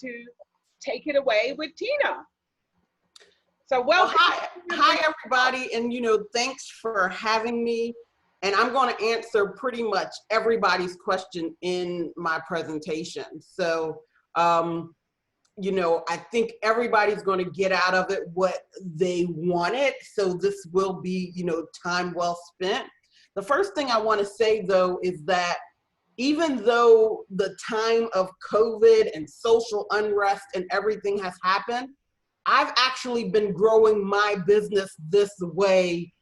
to take it away with Tina. So welcome. Well, hi everybody, and thanks for having me. And I'm going to answer pretty much everybody's question in my presentation. So, I think everybody's going to get out of it what they wanted. So this will be, time well spent. The first thing I want to say, though, is that even though the time of COVID and social unrest and everything has happened, I've actually been growing my business this way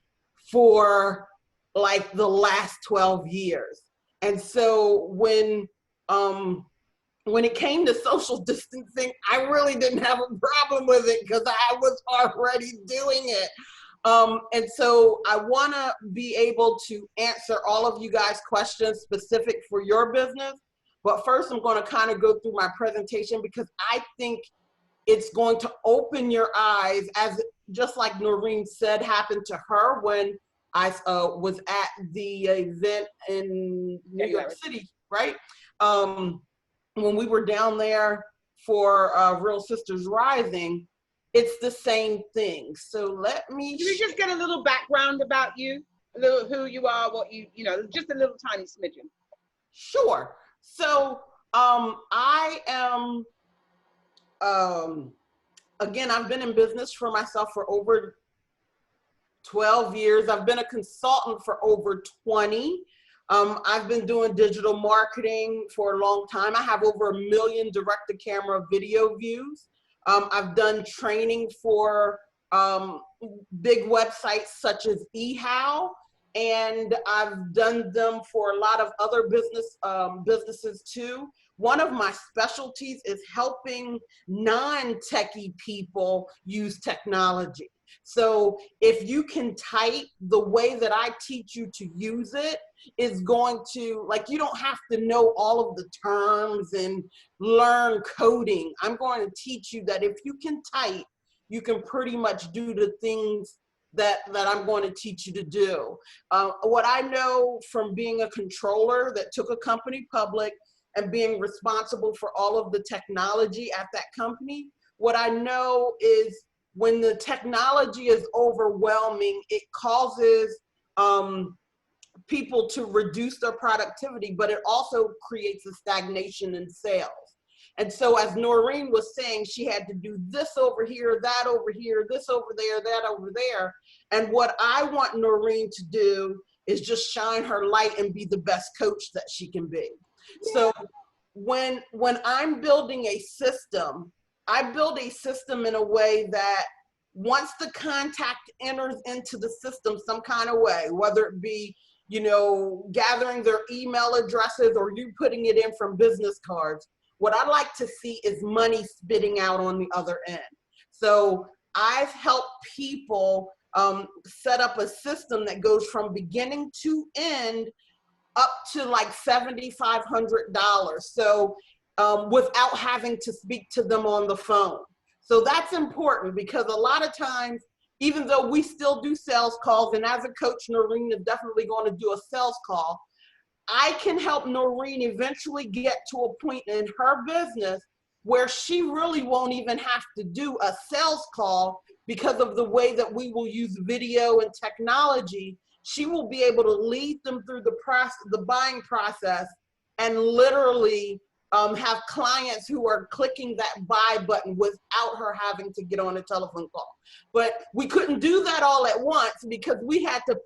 for like the last 12 years. And so when it came to social distancing, I really didn't have a problem with it because I was already doing it. And so I want to be able to answer all of you guys' questions specific for your business. But first, I'm going to kind of go through my presentation because I think it's going to open your eyes, as just like Noreen said happened to her when I was at the event in New York City, right? When we were down there for Real Sisters Rising, it's the same thing. So let me. Can we just get a little background about you, a little who you are, what just a little tiny smidgen? Sure. So I am. Again, I've been in business for myself for over 12 years. I've been a consultant for over 20. I've been doing digital marketing for a long time. I have over 1 million direct-to-camera video views. I've done training for big websites such as eHow, and I've done them for a lot of other businesses too. One of my specialties is helping non-techie people use technology. So if you can type, the way that I teach you to use it is going to, like, you don't have to know all of the terms and learn coding. I'm going to teach you that if you can type, you can pretty much do the things that I'm going to teach you to do. What I know from being a controller that took a company public and being responsible for all of the technology at that company, what I know is when the technology is overwhelming, it causes people to reduce their productivity, but it also creates a stagnation in sales. And so as Noreen was saying, she had to do this over here, that over here, this over there, that over there. And what I want Noreen to do is just shine her light and be the best coach that she can be. So when I'm building a system, I build a system in a way that once the contact enters into the system some kind of way, whether it be, gathering their email addresses or you putting it in from business cards, what I like to see is money spitting out on the other end. So I've helped people set up a system that goes from beginning to end up to like $7,500. So without having to speak to them on the phone. So that's important because a lot of times, even though we still do sales calls, and as a coach, Noreen is definitely going to do a sales call, I can help Noreen eventually get to a point in her business where she really won't even have to do a sales call because of the way that we will use video and technology. She will be able to lead them through the buying process and literally have clients who are clicking that buy button without her having to get on a telephone call. But we couldn't do that all at once because we had to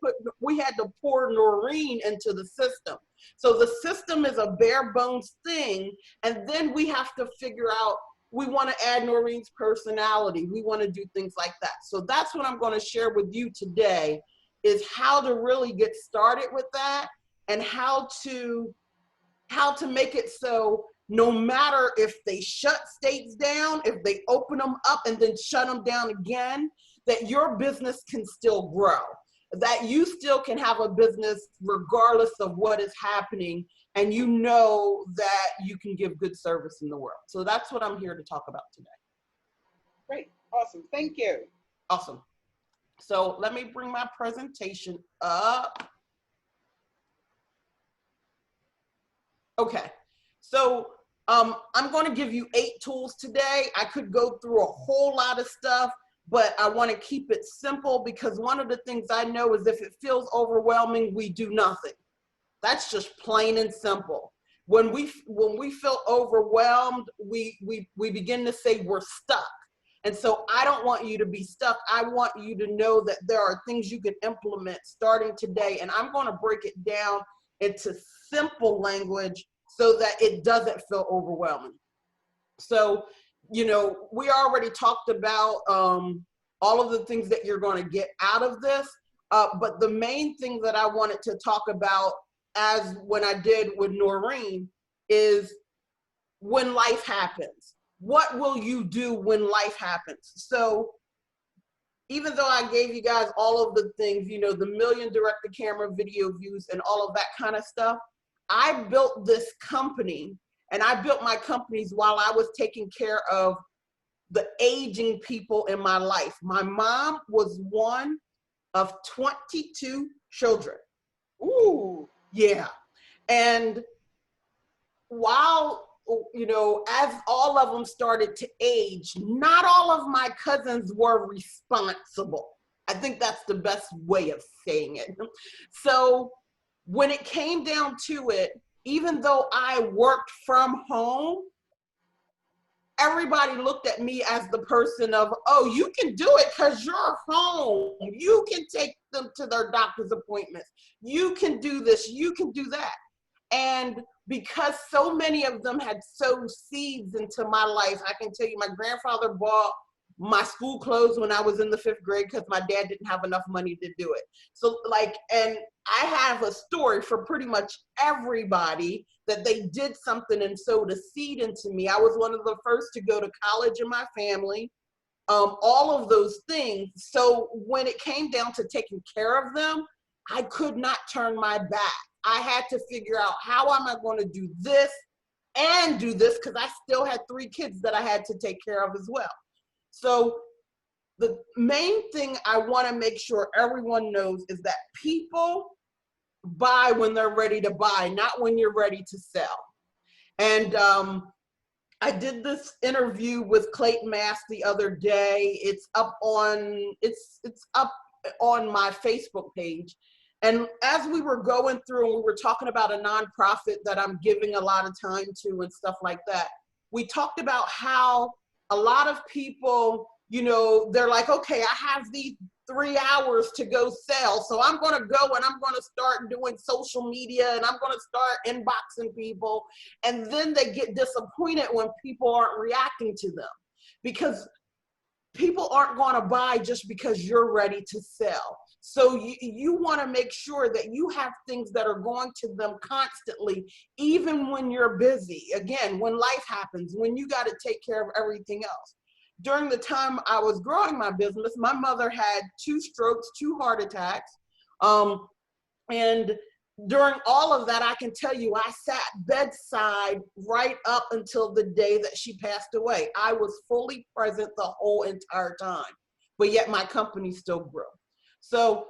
pour Noreen into the system. So the system is a bare bones thing, and then we have to figure out, we want to add Noreen's personality. We want to do things like that. So that's what I'm going to share with you today, is how to really get started with that and how to make it so no matter if they shut states down, if they open them up and then shut them down again, that your business can still grow, that you still can have a business regardless of what is happening, and you know that you can give good service in the world. So that's what I'm here to talk about today. Great, awesome, thank you. Awesome. So let me bring my presentation up. Okay, so I'm going to give you 8 tools today. I could go through a whole lot of stuff, but I want to keep it simple, because one of the things I know is if it feels overwhelming, we do nothing. That's just plain and simple. When we feel overwhelmed, we begin to say we're stuck. And so I don't want you to be stuck. I want you to know that there are things you can implement starting today. And I'm going to break it down into simple language so that it doesn't feel overwhelming. So, you know, we already talked about all of the things that you're going to get out of this. But the main thing that I wanted to talk about, as when I did with Noreen, is when life happens. What will you do when life happens? So even though I gave you guys all of the things, you know, the 1 million direct-to-camera video views and all of that kind of stuff, I built this company, and I built my companies while I was taking care of the aging people in my life. My mom was one of 22 children. Ooh. Yeah. And while, you know, as all of them started to age, not all of my cousins were responsible. I think that's the best way of saying it. So when it came down to it, even though I worked from home, everybody looked at me as the person of, oh, you can do it because you're home. You can take them to their doctor's appointments. You can do this, you can do that. And because so many of them had sowed seeds into my life, I can tell you, my grandfather bought my school clothes when I was in the 5th grade because my dad didn't have enough money to do it. So like, and I have a story for pretty much everybody that they did something and sowed a seed into me. I was one of the first to go to college in my family, all of those things. So when it came down to taking care of them, I could not turn my back. I had to figure out, how am I going to do this and do this, because I still had 3 kids that I had to take care of as well. So the main thing I want to make sure everyone knows is that people buy when they're ready to buy, not when you're ready to sell. And I did this interview with Clayton Mass the other day. It's up on my Facebook page. And as we were going through and we were talking about a nonprofit that I'm giving a lot of time to and stuff like that, we talked about how a lot of people, you know, they're like, okay, I have these 3 hours to go sell, so I'm going to go and I'm going to start doing social media and I'm going to start inboxing people. And then they get disappointed when people aren't reacting to them, because people aren't going to buy just because you're ready to sell. So you want to make sure that you have things that are going to them constantly, even when you're busy. Again, when life happens, when you got to take care of everything else. During the time I was growing my business, my mother had 2 strokes, 2 heart attacks. And during all of that, I can tell you, I sat bedside right up until the day that she passed away. I was fully present the whole entire time, but yet my company still grew. So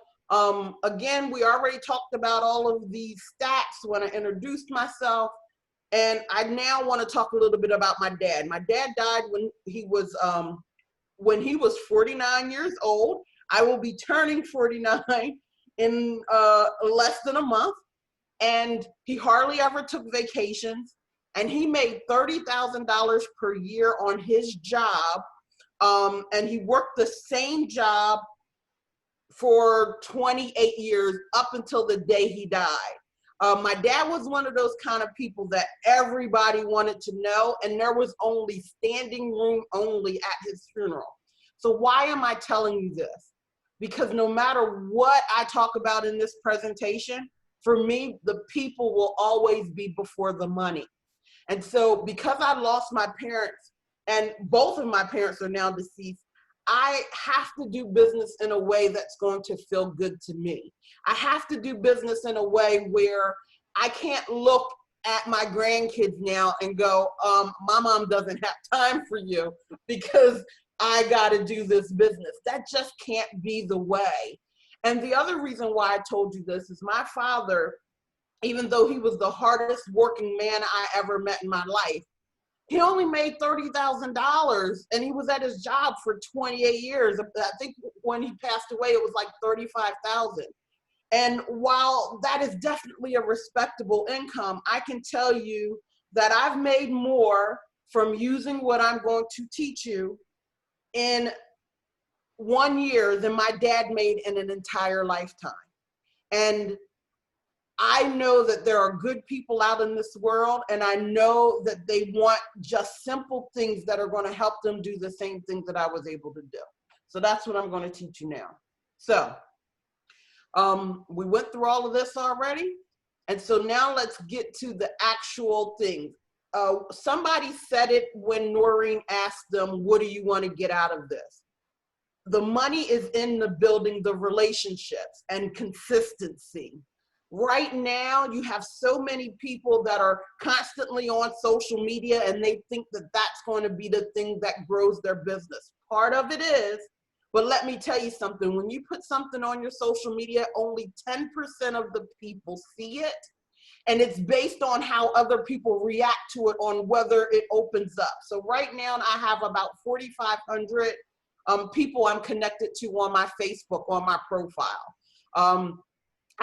again, we already talked about all of these stats when I introduced myself. And I now want to talk a little bit about my dad. My dad died when he was 49 years old. I will be turning 49 in less than a month. And he hardly ever took vacations. And he made $30,000 per year on his job. And he worked the same job for 28 years up until the day he died. My dad was one of those kind of people that everybody wanted to know, and there was only standing room only at his funeral. So why am I telling you this? Because no matter what I talk about in this presentation, for me, the people will always be before the money. And so because I lost my parents, and both of my parents are now deceased, I have to do business in a way that's going to feel good to me. I have to do business in a way where I can't look at my grandkids now and go, my mom doesn't have time for you because I got to do this business. That just can't be the way. And the other reason why I told you this is my father, even though he was the hardest working man I ever met in my life, He only made $30,000 and he was at his job for 28 years. I think when he passed away, it was like 35,000. And while that is definitely a respectable income, I can tell you that I've made more from using what I'm going to teach you in 1 year than my dad made in an entire lifetime. And I know that there are good people out in this world, and I know that they want just simple things that are going to help them do the same things that I was able to do. So that's what I'm going to teach you now. So we went through all of this already. And so now let's get to the actual things. Somebody said it when Noreen asked them, what do you want to get out of this? The money is in the building, the relationships and consistency. Right now, you have so many people that are constantly on social media and they think that that's going to be the thing that grows their business. Part of it is, but let me tell you something. When you put something on your social media, only 10% of the people see it. And it's based on how other people react to it on whether it opens up. So right now, I have about 4,500 people I'm connected to on my Facebook, on my profile.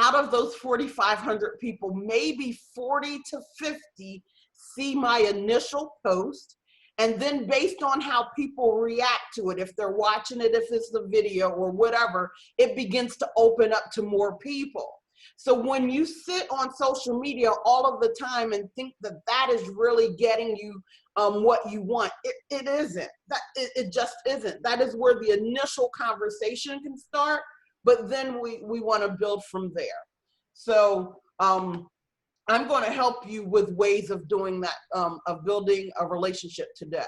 Out of those 4,500 people, maybe 40 to 50 see my initial post. And then based on how people react to it, if they're watching it, if it's the video or whatever, it begins to open up to more people. So when you sit on social media all of the time and think that that is really getting you what you want, it isn't. It just isn't. That is where the initial conversation can start. But then we want to build from there. So I'm going to help you with ways of doing that, of building a relationship today.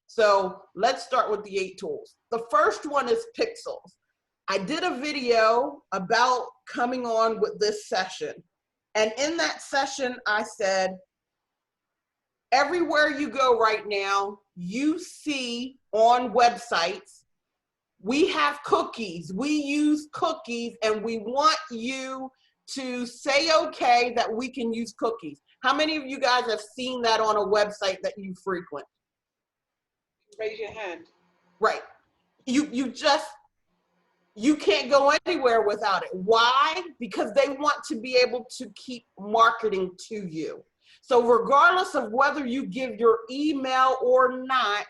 So let's start with the 8 tools. The first one is pixels. I did a video about coming on with this session. And in that session, I said, everywhere you go right now, you see on websites, we have cookies. We use cookies and we want you to say, okay, that we can use cookies. How many of you guys have seen that on a website that you frequent? Raise your hand. Right. You can't go anywhere without it. Why? Because they want to be able to keep marketing to you. So regardless of whether you give your email or not,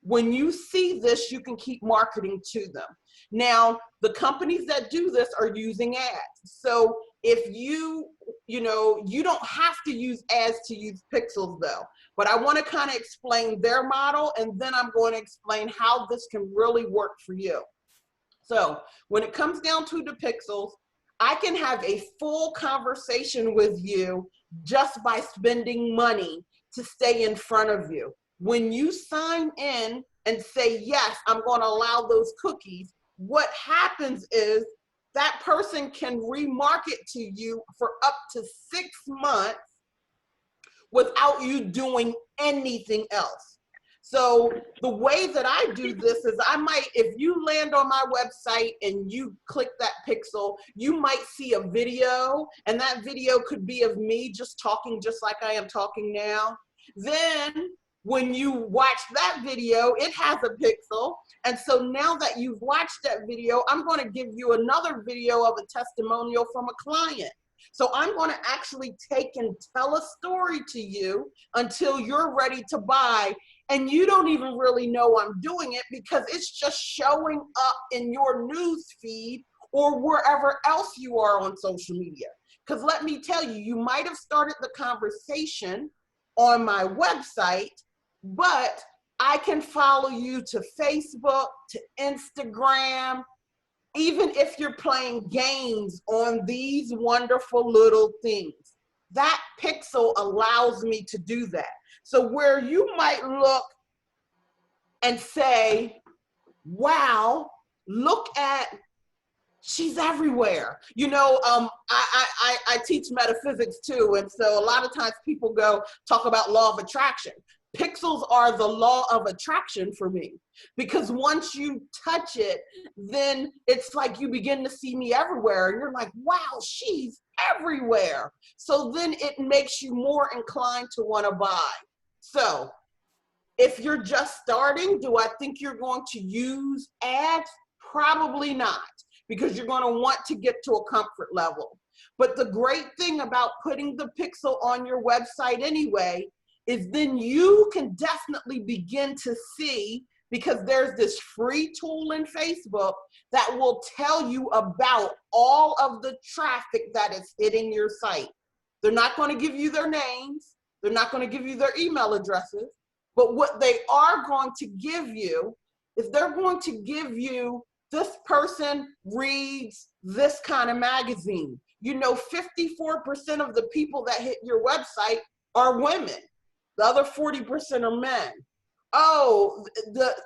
when you see this, you can keep marketing to them. Now, the companies that do this are using ads. So if you don't have to use ads to use pixels though, but I want to kind of explain their model and then I'm going to explain how this can really work for you. So when it comes down to the pixels, I can have a full conversation with you just by spending money to stay in front of you. When you sign in and say, yes, I'm going to allow those cookies, what happens is that person can remarket to you for up to 6 months without you doing anything else. So the way that I do this is if you land on my website and you click that pixel, you might see a video, and that video could be of me just talking just like I am talking now. Then when you watch that video, it has a pixel. And so now that you've watched that video, I'm going to give you another video of a testimonial from a client. So I'm going to actually take and tell a story to you until you're ready to buy. And you don't even really know I'm doing it because it's just showing up in your news feed or wherever else you are on social media. Because let me tell you, you might have started the conversation on my website, but I can follow you to Facebook, to Instagram, even if you're playing games on these wonderful little things. That pixel allows me to do that. So where you might look and say, wow, look at, she's everywhere. You know, I teach metaphysics too. And so a lot of times people talk about law of attraction. Pixels are the law of attraction for me, because once you touch it, then it's like you begin to see me everywhere. And you're like, wow, she's everywhere. So then it makes you more inclined to want to buy. So If you're just starting, do I think you're going to use ads? Probably not, because you're going to want to get to a comfort level. But the great thing about putting the pixel on your website anyway is then you can definitely begin to see, because there's this free tool in Facebook that will tell you about all of the traffic that is hitting your site. They're not going to give you their names. They're not going to give you their email addresses. But what they are going to give you is they're going to give you, this person reads this kind of magazine. You know, 54% of the people that hit your website are women. The other 40% are men. Oh,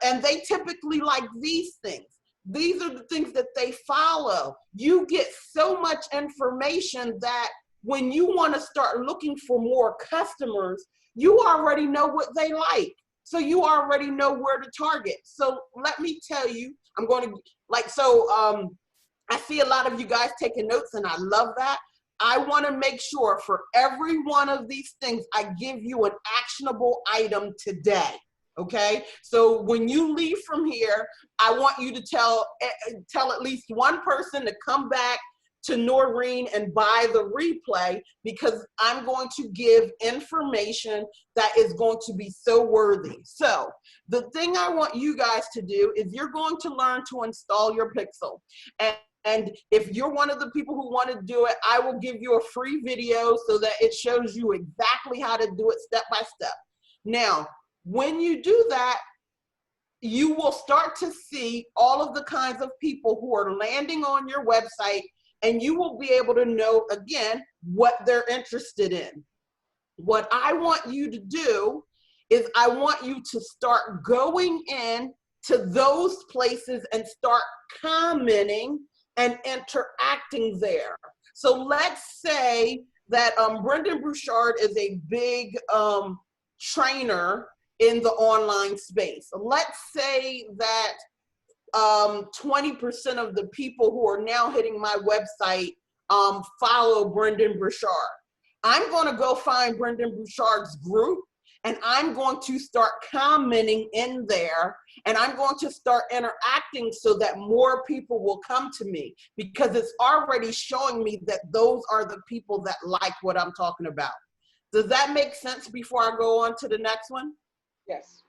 and they typically like these things. These are the things that they follow. You get so much information that when you want to start looking for more customers, you already know what they like. So you already know where to target. So let me tell you, I'm going to, I see a lot of you guys taking notes, and I love that. I want to make sure for every one of these things, I give you an actionable item today. Okay, so when you leave from here, I want you to tell at least one person to come back to Noreen and buy the replay, because I'm going to give information that is going to be so worthy. So the thing I want you guys to do is you're going to learn to install your pixel. And if you're one of the people who want to do it, I will give you a free video so that it shows you exactly how to do it step by step. Now, when you do that, you will start to see all of the kinds of people who are landing on your website, and you will be able to know, again, what they're interested in. What I want you to do is I want you to start going in to those places and start commenting and interacting there. So let's say that Brendan Bouchard is a big trainer in the online space. Let's say that 20% of the people who are now hitting my website follow Brendan Bouchard. I'm going to go find Brendan Bouchard's group, and I'm going to start commenting in there, and I'm going to start interacting so that more people will come to me, because it's already showing me that those are the people that like what I'm talking about. Does that make sense before I go on to the next one? Yes.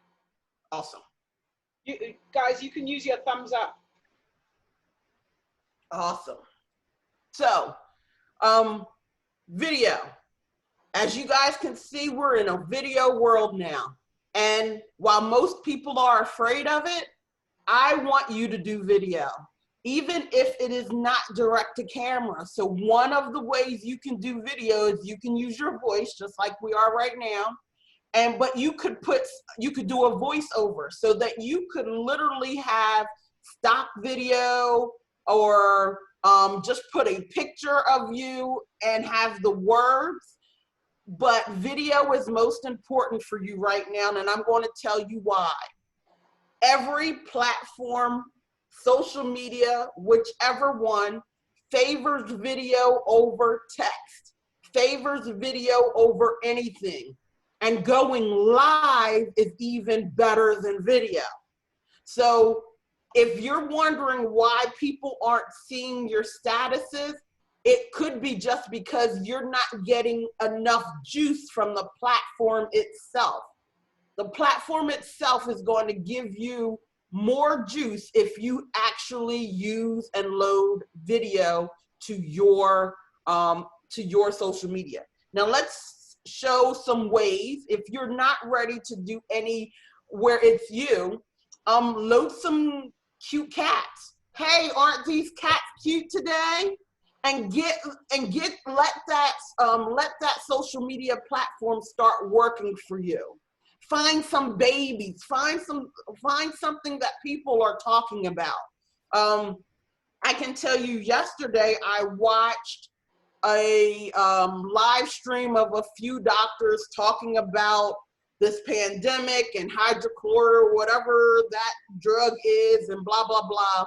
Awesome. Guys, you can use your thumbs up. Awesome. So, video. As you guys can see, we're in a video world now. And while most people are afraid of it, I want you to do video, even if it is not direct to camera. So one of the ways you can do video is you can use your voice, just like we are right now. But you could do a voiceover, so that you could literally have stock video, or just put a picture of you and have the words. But video is most important for you right now, and I'm going to tell you why. Every platform, social media, whichever one, favors video over text, favors video over anything. And going live is even better than video. So if you're wondering why people aren't seeing your statuses, it could be just because you're not getting enough juice from the platform itself. The platform itself is going to give you more juice if you actually use and load video to your social media. Now let's show some ways. If you're not ready to do any where it's you, load some cute cats. Hey, aren't these cats cute today? And let that social media platform start working for you. Find some babies, find something that people are talking about. I can tell you, yesterday I watched a live stream of a few doctors talking about this pandemic and hydrochlor, whatever that drug is, and blah, blah, blah.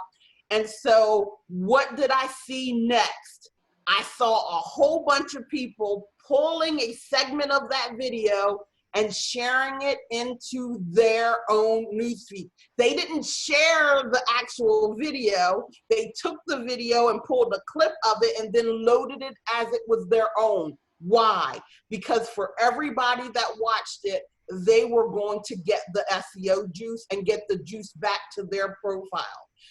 And so what did I see next? I saw a whole bunch of people pulling a segment of that video and sharing it into their own newsfeed. They didn't share the actual video. They took the video and pulled a clip of it and then loaded it as it was their own. Why? Because for everybody that watched it, they were going to get the SEO juice and get the juice back to their profile.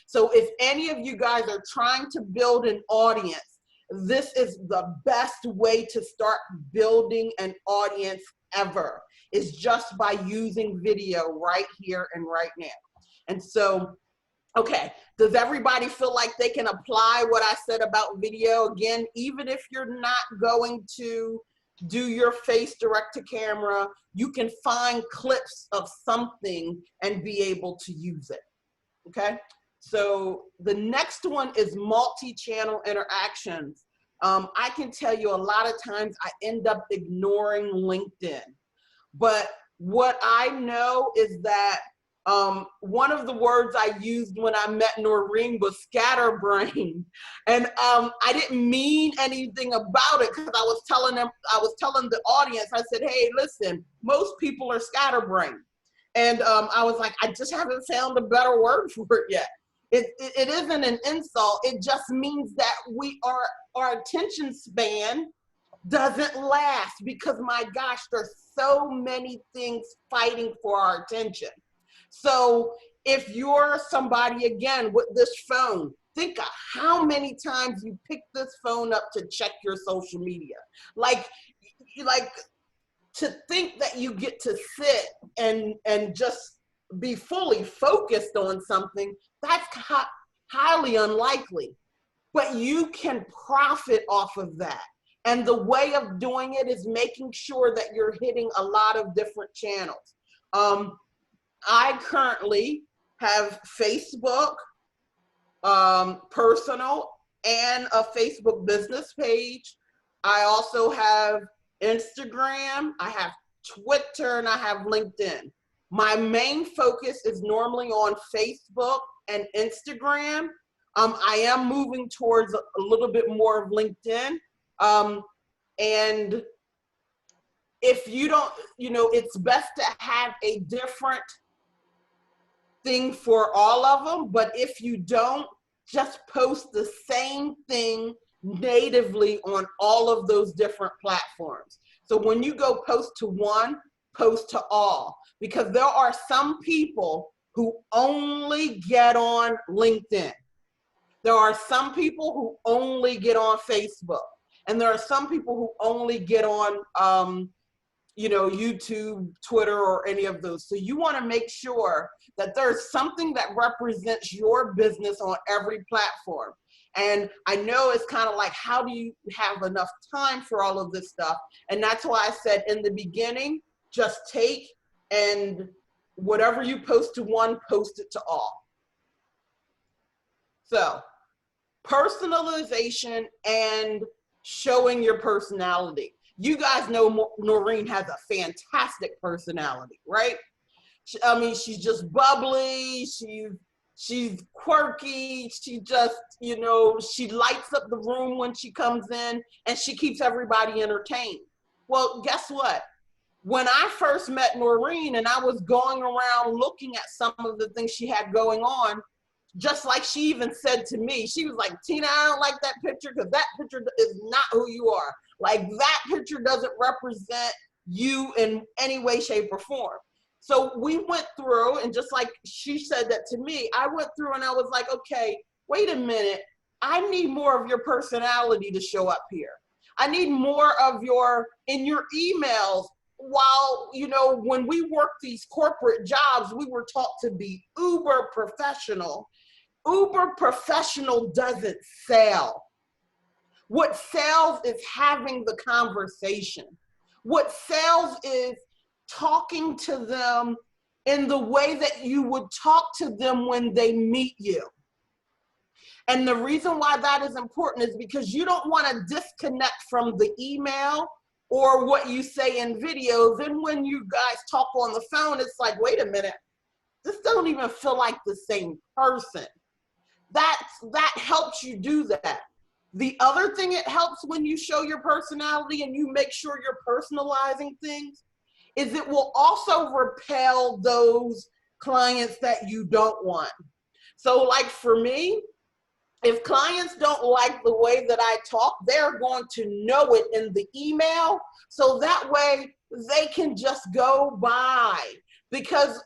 So if any of you guys are trying to build an audience, this is the best way to start building an audience ever, is just by using video right here and right now. And so, okay, does everybody feel like they can apply what I said about video? Again, even if you're not going to do your face direct to camera, you can find clips of something and be able to use it, okay? So the next one is multi-channel interactions. I can tell you a lot of times I end up ignoring LinkedIn, but what I know is that one of the words I used when I met Noreen was scatterbrain. And I didn't mean anything about it, because I was telling the audience, I said, hey, listen, most people are scatterbrained. And I was like, I just haven't found a better word for it yet. It isn't an insult. It just means that our attention span doesn't last, because my gosh, there's so many things fighting for our attention. So if you're somebody, again, with this phone, think of how many times you pick this phone up to check your social media. Like to think that you get to sit and just be fully focused on something, that's highly unlikely. But you can profit off of that. And the way of doing it is making sure that you're hitting a lot of different channels. I currently have Facebook, personal, and a Facebook business page. I also have Instagram, I have Twitter, and I have LinkedIn. My main focus is normally on Facebook and Instagram. I am moving towards a little bit more of LinkedIn. And if you don't, it's best to have a different thing for all of them. But if you don't, just post the same thing natively on all of those different platforms. So when you go post to one, post to all, because there are some people who only get on LinkedIn. There are some people who only get on Facebook. And there are some people who only get on, YouTube, Twitter, or any of those. So you want to make sure that there's something that represents your business on every platform. And I know it's kind of like, how do you have enough time for all of this stuff? And that's why I said in the beginning, just take and whatever you post to one, post it to all. So personalization and showing your personality. You guys know Noreen has a fantastic personality, right? I mean, she's just bubbly, she's quirky, she just, she lights up the room when she comes in, and she keeps everybody entertained. Well, guess what? When I first met Noreen and I was going around looking at some of the things she had going on, just like she even said to me, she was like, Tina, I don't like that picture because that picture is not who you are. Like, that picture doesn't represent you in any way, shape, or form. So we went through, and just like she said that to me, I went through and I was like, okay, wait a minute. I need more of your personality to show up here. I need more of in your emails. While, when we work these corporate jobs, we were taught to be uber professional. Uber professional doesn't sell. What sells is having the conversation. What sells is talking to them in the way that you would talk to them when they meet you. And the reason why that is important is because you don't want to disconnect from the email or what you say in video. Then when you guys talk on the phone, it's like, wait a minute, this doesn't even feel like the same person. That helps you do that. The other thing it helps when you show your personality and you make sure you're personalizing things is it will also repel those clients that you don't want. So like for me, if clients don't like the way that I talk, they're going to know it in the email. So that way they can just go by. Because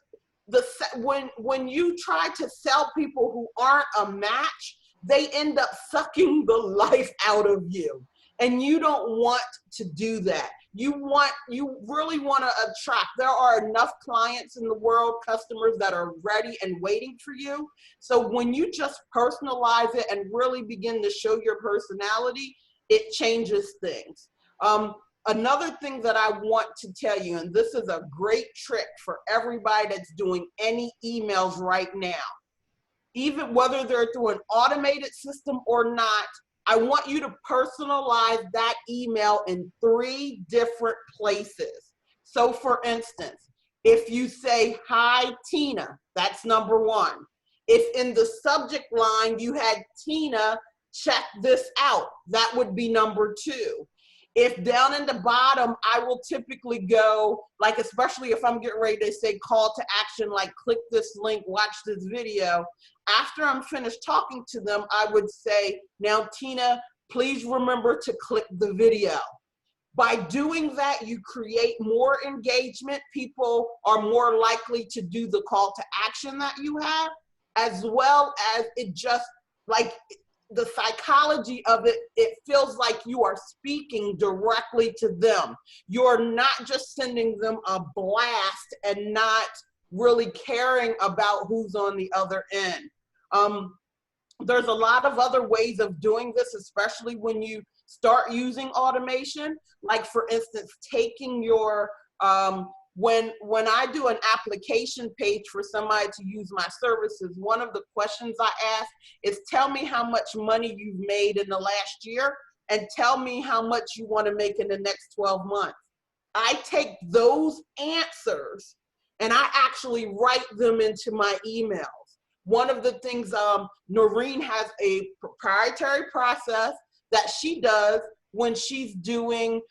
when you try to sell people who aren't a match, they end up sucking the life out of you. And you don't want to do that. You really want to attract. There are enough clients in the world, customers that are ready and waiting for you. So when you just personalize it and really begin to show your personality, it changes things. Another thing that I want to tell you, and this is a great trick for everybody that's doing any emails right now, even whether they're through an automated system or not, I want you to personalize that email in 3 different places. So for instance, if you say, "Hi, Tina," that's number 1. If in the subject line you had "Tina, check this out," that would be number 2. If down in the bottom, I will typically go, like, especially if I'm getting ready to say call to action, like click this link, watch this video. After I'm finished talking to them, I would say, "Now, Tina, please remember to click the video." By doing that, you create more engagement. People are more likely to do the call to action that you have, as well as it just, like, the psychology of it, it feels like you are speaking directly to them. You're not just sending them a blast and not really caring about who's on the other end. There's a lot of other ways of doing this, especially when you start using automation. Like for instance, taking your, when I do an application page for somebody to use my services, one of the questions I ask is, tell me how much money you've made in the last year and tell me how much you want to make in the next 12 months. I take those answers and I actually write them into my emails. One of the things, Noreen has a proprietary process that she does when she's doing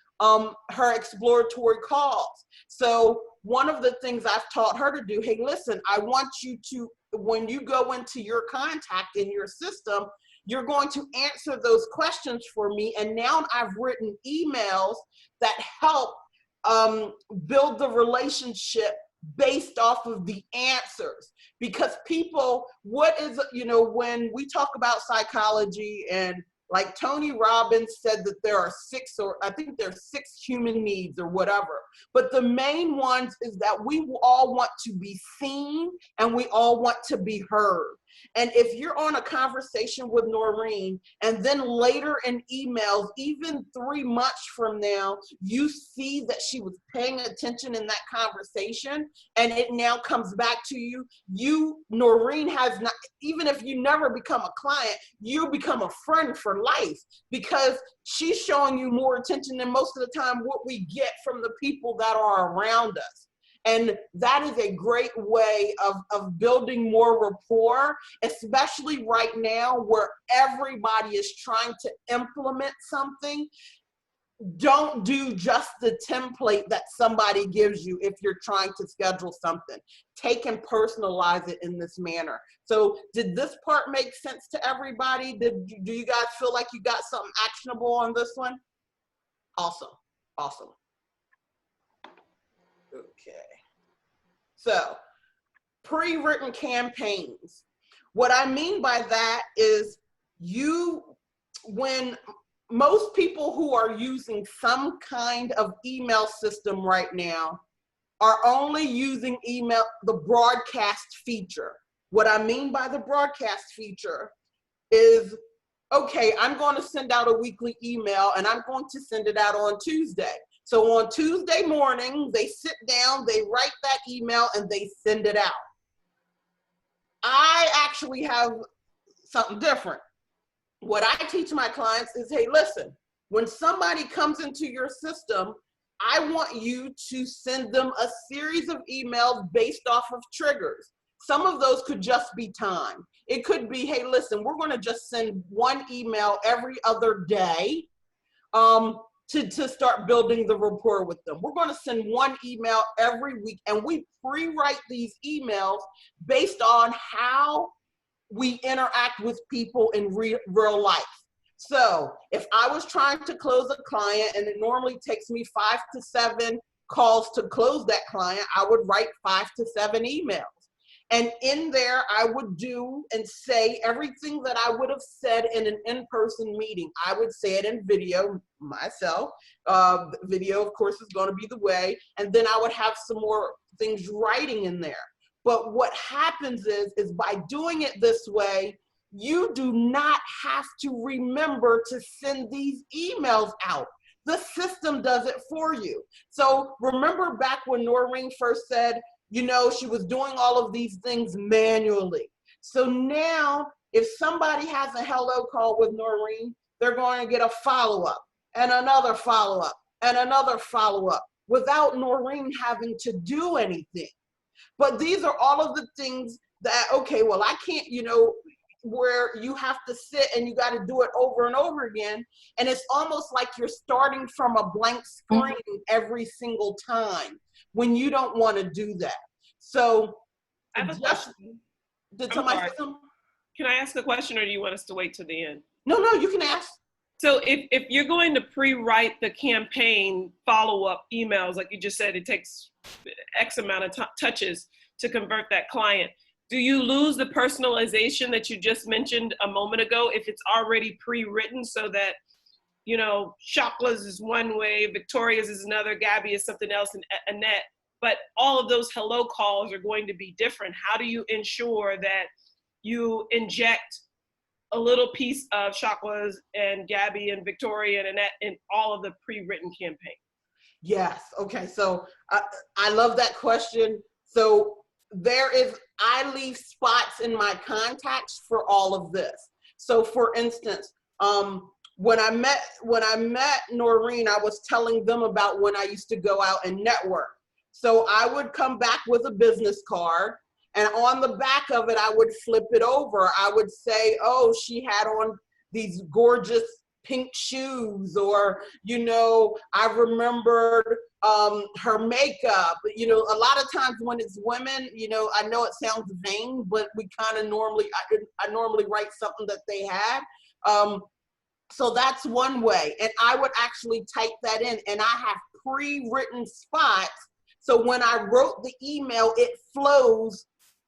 her exploratory calls. So one of the things I've taught her to do, hey, listen, I want you to, when you go into your contact in your system, you're going to answer those questions for me. And now I've written emails that help build the relationship based off of the answers. Because people, what is, you know, when we talk about psychology, and like Tony Robbins said that there are 6, or I think there's 6 human needs or whatever. But the main ones is that we all want to be seen and we all want to be heard. And if you're on a conversation with Noreen and then later in emails, even 3 months from now, you see that she was paying attention in that conversation and it now comes back to you, Noreen has not, even if you never become a client, you become a friend for life because she's showing you more attention than most of the time what we get from the people that are around us. And that is a great way of building more rapport, especially right now where everybody is trying to implement something. Don't do just the template that somebody gives you if you're trying to schedule something. Take and personalize it in this manner. So did this part make sense to everybody? Do you guys feel like you got something actionable on this one? Awesome, awesome. Okay. So, pre-written campaigns. What I mean by that is when most people who are using some kind of email system right now are only using email, the broadcast feature. What I mean by the broadcast feature is, okay, I'm going to send out a weekly email and I'm going to send it out on Tuesday. So on Tuesday morning, they sit down, they write that email, and they send it out. I actually have something different. What I teach my clients is, hey, listen, when somebody comes into your system, I want you to send them a series of emails based off of triggers. Some of those could just be time. It could be, hey, listen, we're going to just send 1 email every other day. to start building the rapport with them. We're going to send one email every week, and we pre-write these emails based on how we interact with people in real life. So if I was trying to close a client, and it normally takes me 5 to 7 calls to close that client, I would write 5 to 7 emails. And in there, I would do and say everything that I would have said in an in-person meeting. I would say it in video myself. Video, of course, is going to be the way. And then I would have some more things writing in there. But what happens is by doing it this way, you do not have to remember to send these emails out. The system does it for you. So remember back when Noreen first said, you know, she was doing all of these things manually. So now if somebody has a hello call with Noreen, they're going to get a follow-up and another follow-up and another follow-up without Noreen having to do anything. But these are all of the things that, okay, well, I can't, you know, where you have to sit and you got to do it over and over again. And it's almost like you're starting from a blank screen every single time when you don't want to do that. So I have a question. Can I ask a question, or do you want us to wait till the end? No, you can ask. So if you're going to pre-write the campaign follow-up emails, like you just said, it takes X amount of touches to convert that client. Do you lose the personalization that you just mentioned a moment ago if it's already pre-written, so that, you know, Shockla's is one way, Victoria's is another, Gabby is something else, and Annette, but all of those hello calls are going to be different? How do you ensure that you inject a little piece of Shockla's and Gabby and Victoria and Annette in all of the pre-written campaign? Yes. Okay. So I love that question. So I leave spots in my contacts for all of this. So for instance, when I met Noreen, I was telling them about when I used to go out and network. So I would come back with a business card, and on the back of it, I would flip it over. I would say, oh, she had on these gorgeous pink shoes, or, you know, I remembered her makeup. You know, a lot of times when it's women, you know, I know it sounds vain, but we kind of I normally write something that they had. So that's one way. And I would actually type that in, and I have pre-written spots. So when I wrote the email, it flows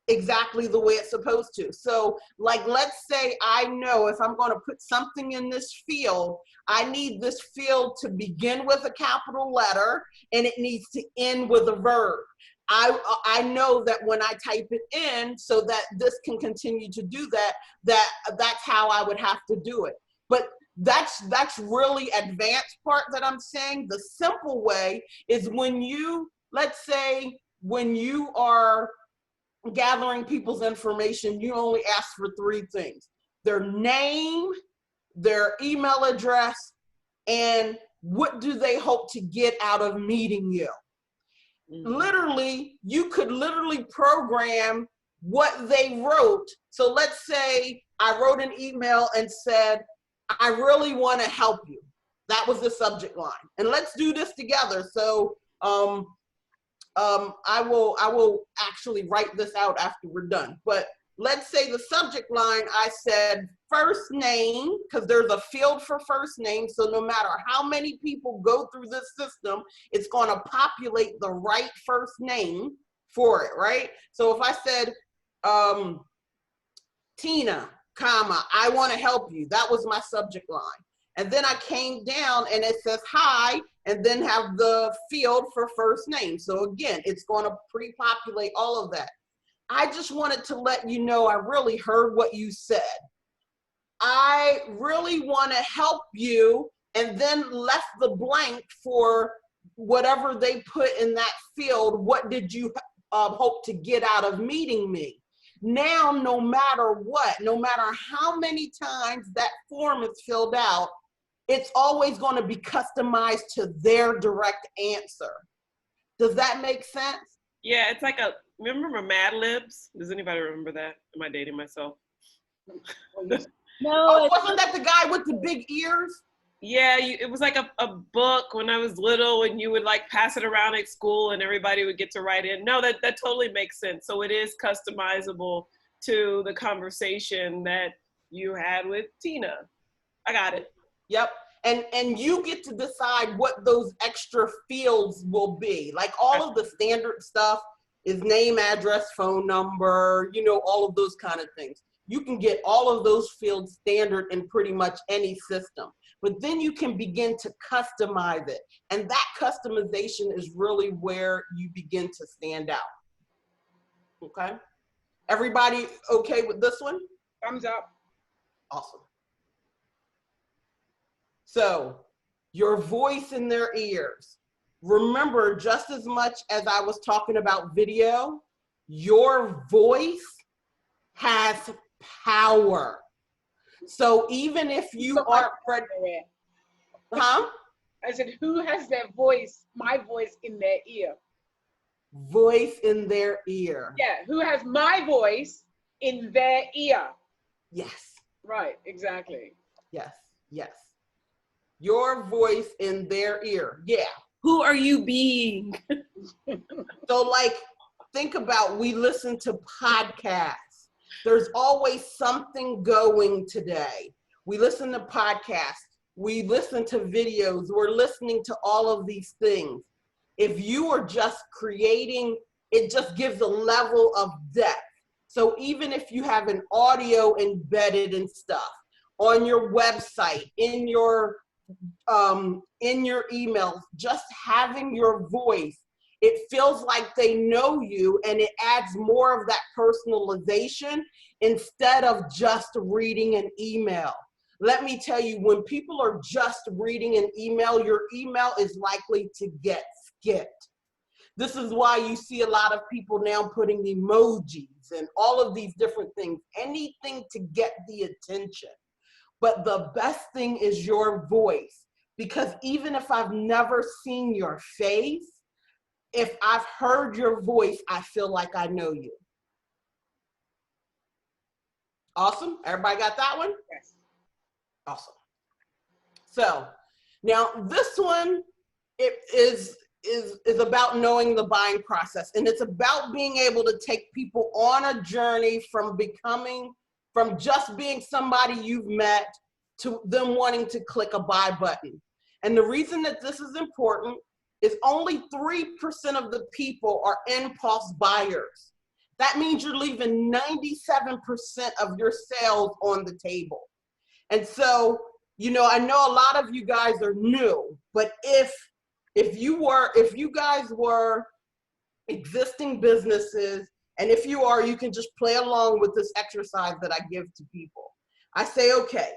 exactly the way it's supposed to. So like, let's say I know if I'm going to put something in this field, I need this field to begin with a capital letter and it needs to end with a verb. I know that when I type it in, so that this can continue to do that, that's how I would have to do it. But that's really advanced part that I'm saying. The simple way is when you, let's say when you are gathering people's information, you only ask for 3 things: their name, their email address, and what do they hope to get out of meeting you. Literally, you could literally program what they wrote. So let's say I wrote an email and said, I really want to help you. That was the subject line. And let's do this together. So I will actually write this out after we're done. But let's say the subject line, I said first name, because there's a field for first name. So no matter how many people go through this system, it's going to populate the right first name for it, right? So if I said, Tina, comma, I want to help you. That was my subject line. And then I came down and it says hi, and then have the field for first name. So again, it's going to pre-populate all of that. I just wanted to let you know I really heard what you said. I really want to help you, and then left the blank for whatever they put in that field. What did you hope to get out of meeting me? Now, no matter what, no matter how many times that form is filled out, it's always going to be customized to their direct answer. Does that make sense? Yeah, it's like remember Mad Libs? Does anybody remember that? Am I dating myself? No. Oh, wasn't that the guy with the big ears? Yeah, it was like a book when I was little, and you would like pass it around at school and everybody would get to write in. No, that totally makes sense. So it is customizable to the conversation that you had with Tina. I got it. Yep. And you get to decide what those extra fields will be. Like all of the standard stuff is name, address, phone number, you know, all of those kind of things. You can get all of those fields standard in pretty much any system. But then you can begin to customize it. And that customization is really where you begin to stand out. Okay? Everybody okay with this one? Thumbs up. Awesome. So, your voice in their ears. Remember, just as much as I was talking about video, your voice has power. So even if you aren't ready, huh? I said, who has their voice, my voice in their ear? Voice in their ear. Yeah, who has my voice in their ear? Yes. Right, exactly. Yes, yes. Your voice in their ear. Yeah. Who are you being? So like, think about, we listen to podcasts. There's always something going today. We listen to podcasts. We listen to videos. We're listening to all of these things. If you are just creating, it just gives a level of depth. So even if you have an audio embedded and stuff on your website, in your emails, just having your voice, it feels like they know you, and it adds more of that personalization instead of just reading an email. Let me tell you, when people are just reading an email, your email is likely to get skipped. This is why you see a lot of people now putting emojis and all of these different things, anything to get the attention. But the best thing is your voice, because even if I've never seen your face, if I've heard your voice, I feel like I know you. Awesome. Everybody got that one? Yes. Awesome. So now this one, it is about knowing the buying process, and it's about being able to take people on a journey from just being somebody you've met to them wanting to click a buy button. And the reason that this is important is only 3% of the people are impulse buyers. That means you're leaving 97% of your sales on the table. And so, you know, I know a lot of you guys are new, but if you guys were existing businesses, and if you are, you can just play along with this exercise that I give to people. I say, okay,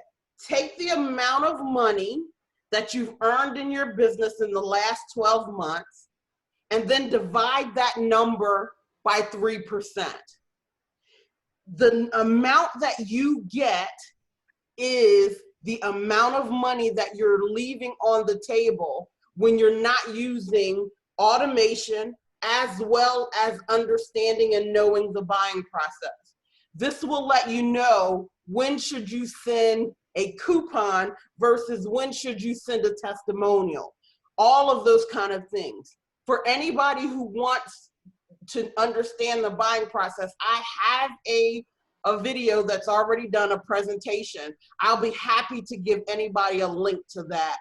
take the amount of money that you've earned in your business in the last 12 months, and then divide that number by 3%. The amount that you get is the amount of money that you're leaving on the table when you're not using automation as well as understanding and knowing the buying process. This will let you know when should you send a coupon versus when should you send a testimonial. All of those kind of things. For anybody who wants to understand the buying process, I have a video that's already done, a presentation. I'll be happy to give anybody a link to that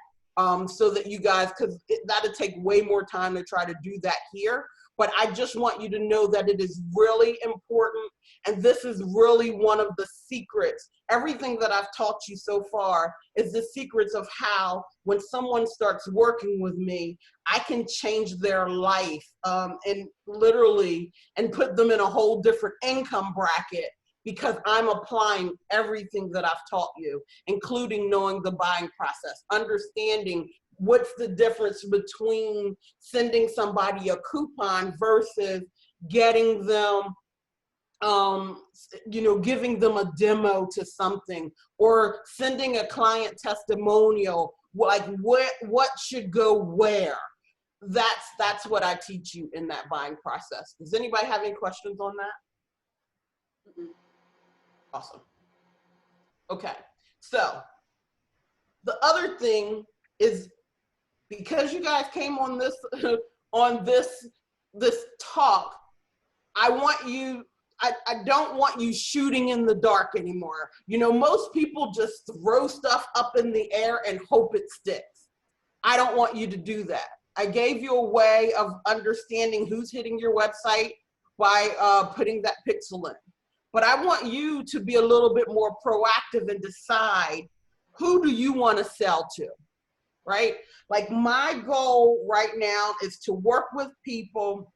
so that you guys, because that'll take way more time to try to do that here. But I just want you to know that it is really important, and this is really one of the secrets. Everything that I've taught you so far is the secrets of how, when someone starts working with me, I can change their life and literally, and put them in a whole different income bracket, because I'm applying everything that I've taught you, including knowing the buying process, understanding what's the difference between sending somebody a coupon versus getting them, you know, giving them a demo to something, or sending a client testimonial, like what should go where. That's what I teach you in that buying process. Does anybody have any questions on that? Awesome. Okay, so the other thing is, because you guys came on this on this talk, I don't want you shooting in the dark anymore. You know, most people just throw stuff up in the air and hope it sticks. I don't want you to do that. I gave you a way of understanding who's hitting your website by putting that pixel in. But I want you to be a little bit more proactive and decide, who do you want to sell to, right? Like, my goal right now is to work with people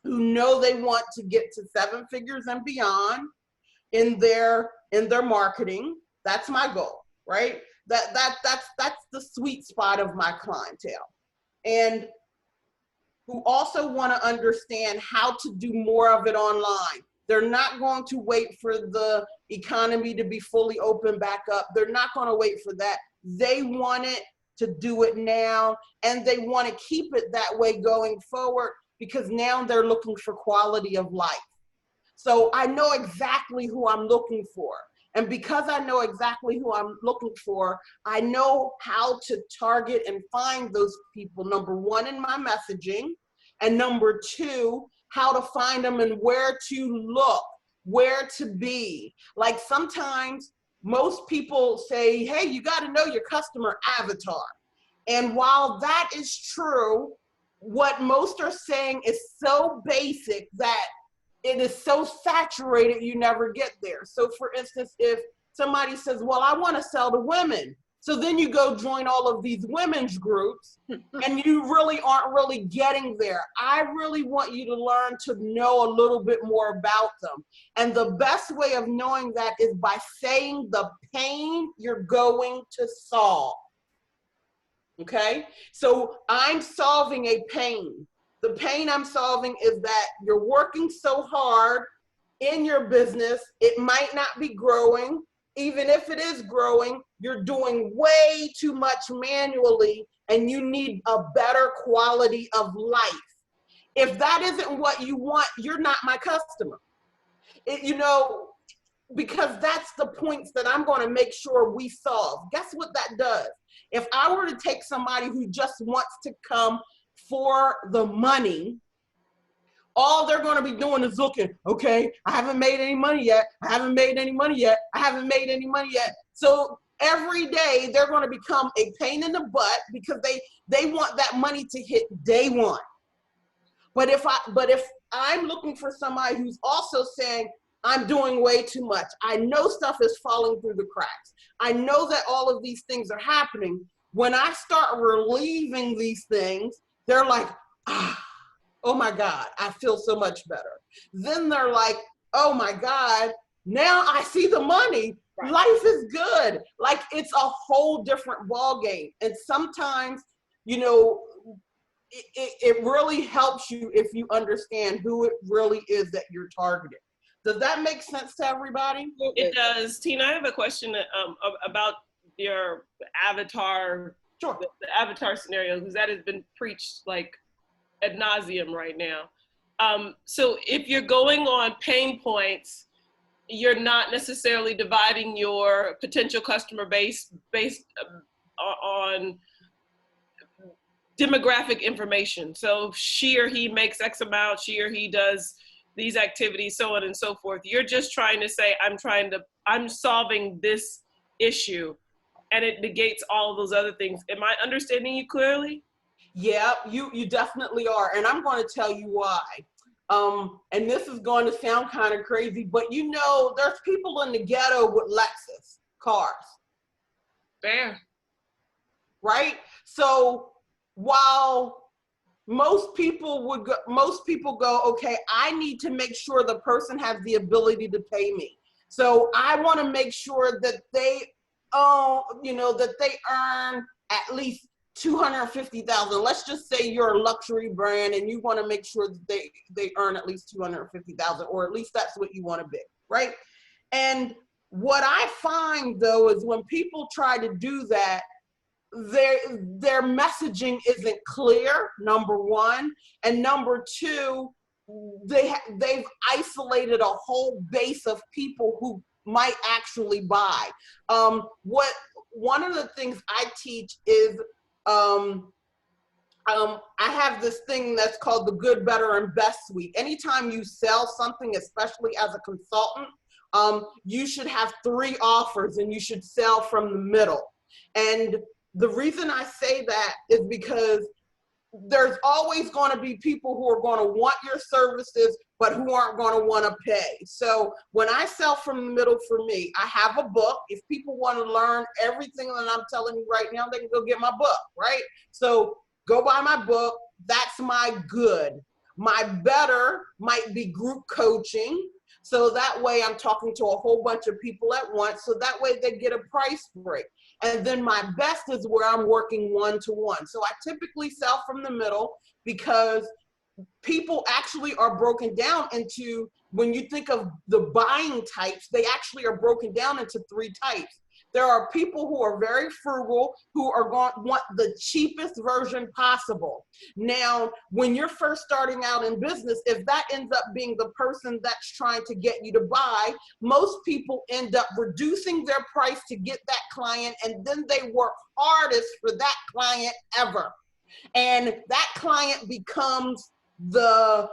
who know they want to get to 7 figures and beyond in their marketing. That's my goal, right? That's the sweet spot of my clientele. And who also want to understand how to do more of it online. They're not going to wait for the economy to be fully open back up. They're not going to wait for that. They want it to do it now, and they want to keep it that way going forward, because now they're looking for quality of life. So I know exactly who I'm looking for. And because I know exactly who I'm looking for, I know how to target and find those people, number one, in my messaging, and number two, how to find them and where to look, where to be. Like, sometimes most people say, hey, you got to know your customer avatar. And while that is true, what most are saying is so basic that it is so saturated you never get there. So for instance, if somebody says, well, I want to sell to women, so then you go join all of these women's groups and you really aren't really getting there. I really want you to learn to know a little bit more about them. And the best way of knowing that is by saying the pain you're going to solve. Okay, so I'm solving a pain. The pain I'm solving is that you're working so hard in your business, it might not be growing. Even if it is growing, you're doing way too much manually, and you need a better quality of life. If that isn't what you want, you're not my customer. You know, because that's the points that I'm going to make sure we solve. Guess what that does? If I were to take somebody who just wants to come for the money, all they're going to be doing is looking, okay, I haven't made any money yet. I haven't made any money yet. I haven't made any money yet. So every day they're going to become a pain in the butt because they want that money to hit day one. But if I'm looking for somebody who's also saying, I'm doing way too much, I know stuff is falling through the cracks, I know that all of these things are happening, when I start relieving these things, they're like, oh my God, I feel so much better. Then they're like, oh my God, now I see the money. Right. Life is good. Like, it's a whole different ball game. And sometimes, you know, it really helps you if you understand who it really is that you're targeting. Does that make sense to everybody? It does. Tina, I have a question about your avatar, sure. the avatar scenario, because that has been preached like ad nauseum right now. So if you're going on pain points, you're not necessarily dividing your potential customer base based on demographic information. So she or he makes X amount, she or he does these activities, so on and so forth. You're just trying to say, I'm solving this issue, and it negates all those other things. Am I understanding you clearly? Yeah, you definitely are. And I'm going to tell you why. And this is going to sound kind of crazy, but you know, there's people in the ghetto with Lexus cars. Fair. Right? So while most people go, okay, I need to make sure the person has the ability to pay me. So I want to make sure that they earn at least $250,000. Let's just say you're a luxury brand and you want to make sure that they earn at least $250,000, or at least that's what you want to be, right? And what I find though is when people try to do that, their messaging isn't clear, number one, and number two, they've isolated a whole base of people who might actually buy. one of the things I teach is, I have this thing that's called the good, better, and best suite. Anytime you sell something, especially as a consultant, you should have 3 offers and you should sell from the middle. And the reason I say that is because there's always going to be people who are going to want your services, but who aren't going to want to pay. So when I sell from the middle, for me, I have a book. If people want to learn everything that I'm telling you right now, they can go get my book, right? So go buy my book. That's my good. My better might be group coaching. So that way I'm talking to a whole bunch of people at once. So that way they get a price break. And then my best is where I'm working one-to-one. So I typically sell from the middle because people actually are broken down into, when you think of the buying types, they actually are broken down into 3 types. There are people who are very frugal, who are going to want the cheapest version possible. Now, when you're first starting out in business, if that ends up being the person that's trying to get you to buy, most people end up reducing their price to get that client, and then they work hardest for that client ever. And that client becomes the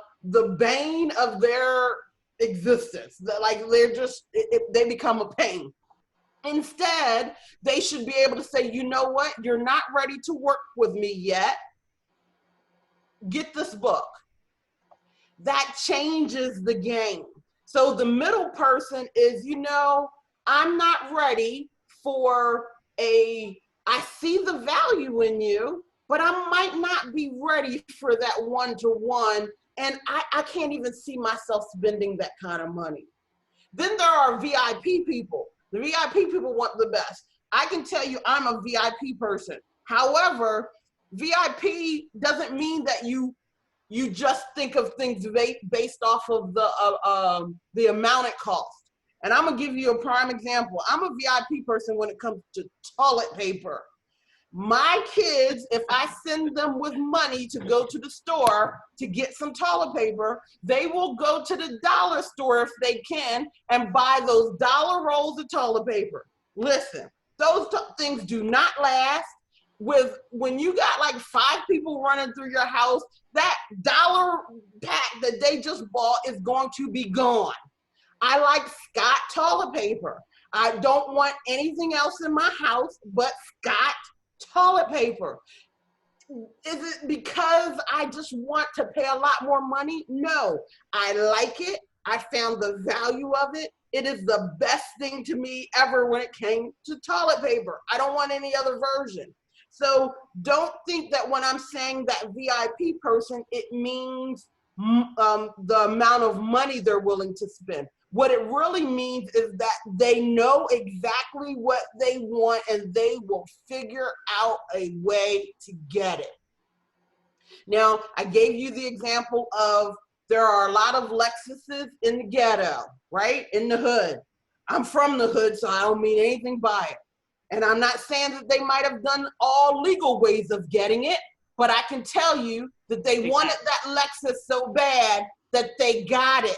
bane of their existence. Like they're just, they become a pain. Instead, they should be able to say, you know what, you're not ready to work with me yet. Get this book. That changes the game. So the middle person is, you know, I'm not ready for I see the value in you, but I might not be ready for that one-to-one, and I can't even see myself spending that kind of money. Then there are VIP people. The VIP people want the best. I can tell you I'm a VIP person. However, VIP doesn't mean that you just think of things based off of the amount it costs. And I'm gonna give you a prime example. I'm a VIP person when it comes to toilet paper. My kids, if I send them with money to go to the store to get some toilet paper, they will go to the dollar store if they can and buy those dollar rolls of toilet paper. Listen, those things do not last. When you got like 5 people running through your house, that dollar pack that they just bought is going to be gone. I like Scott toilet paper. I don't want anything else in my house but Scott toilet paper. Is it because I just want to pay a lot more money? No, I like it. I found the value of it. It is the best thing to me ever when it came to toilet paper. I don't want any other version. So don't think that when I'm saying that VIP person, it means the amount of money they're willing to spend. What it really means is that they know exactly what they want and they will figure out a way to get it. Now, I gave you the example of there are a lot of Lexuses in the ghetto, right? In the hood. I'm from the hood, so I don't mean anything by it. And I'm not saying that they might have done all legal ways of getting it, but I can tell you that they wanted that Lexus so bad that they got it.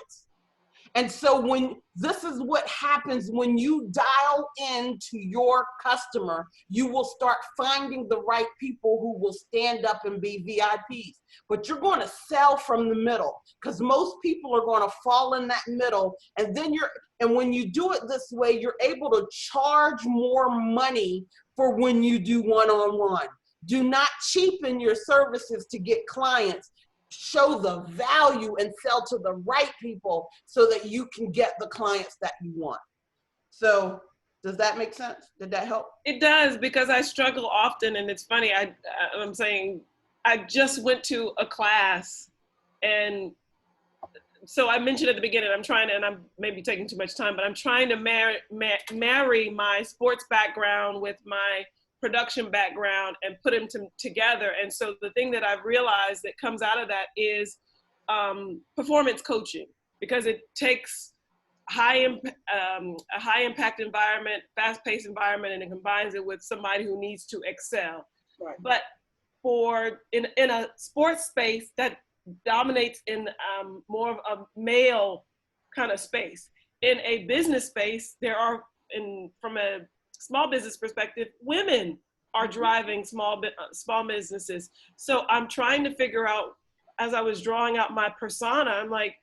And so this is what happens when you dial into your customer, you will start finding the right people who will stand up and be VIPs. But you're going to sell from the middle because most people are going to fall in that middle. And when you do it this way, you're able to charge more money for when you do one-on-one. Do not cheapen your services to get clients. Show the value and sell to the right people so that you can get the clients that you want. So does that make sense? Did that help? It does, because I struggle often, and it's funny, I'm saying I just went to a class, and so I mentioned at the beginning, and I'm maybe taking too much time, but I'm trying to marry my sports background with my production background and put them together. And so the thing that I've realized that comes out of that is performance coaching, because it takes a high impact environment, fast paced environment, and it combines it with somebody who needs to excel. Right. But in a sports space that dominates in more of a male kind of space, in a business space, there are, from a small business perspective, women are driving small businesses. So I'm trying to figure out, as I was drawing out my persona, I'm like,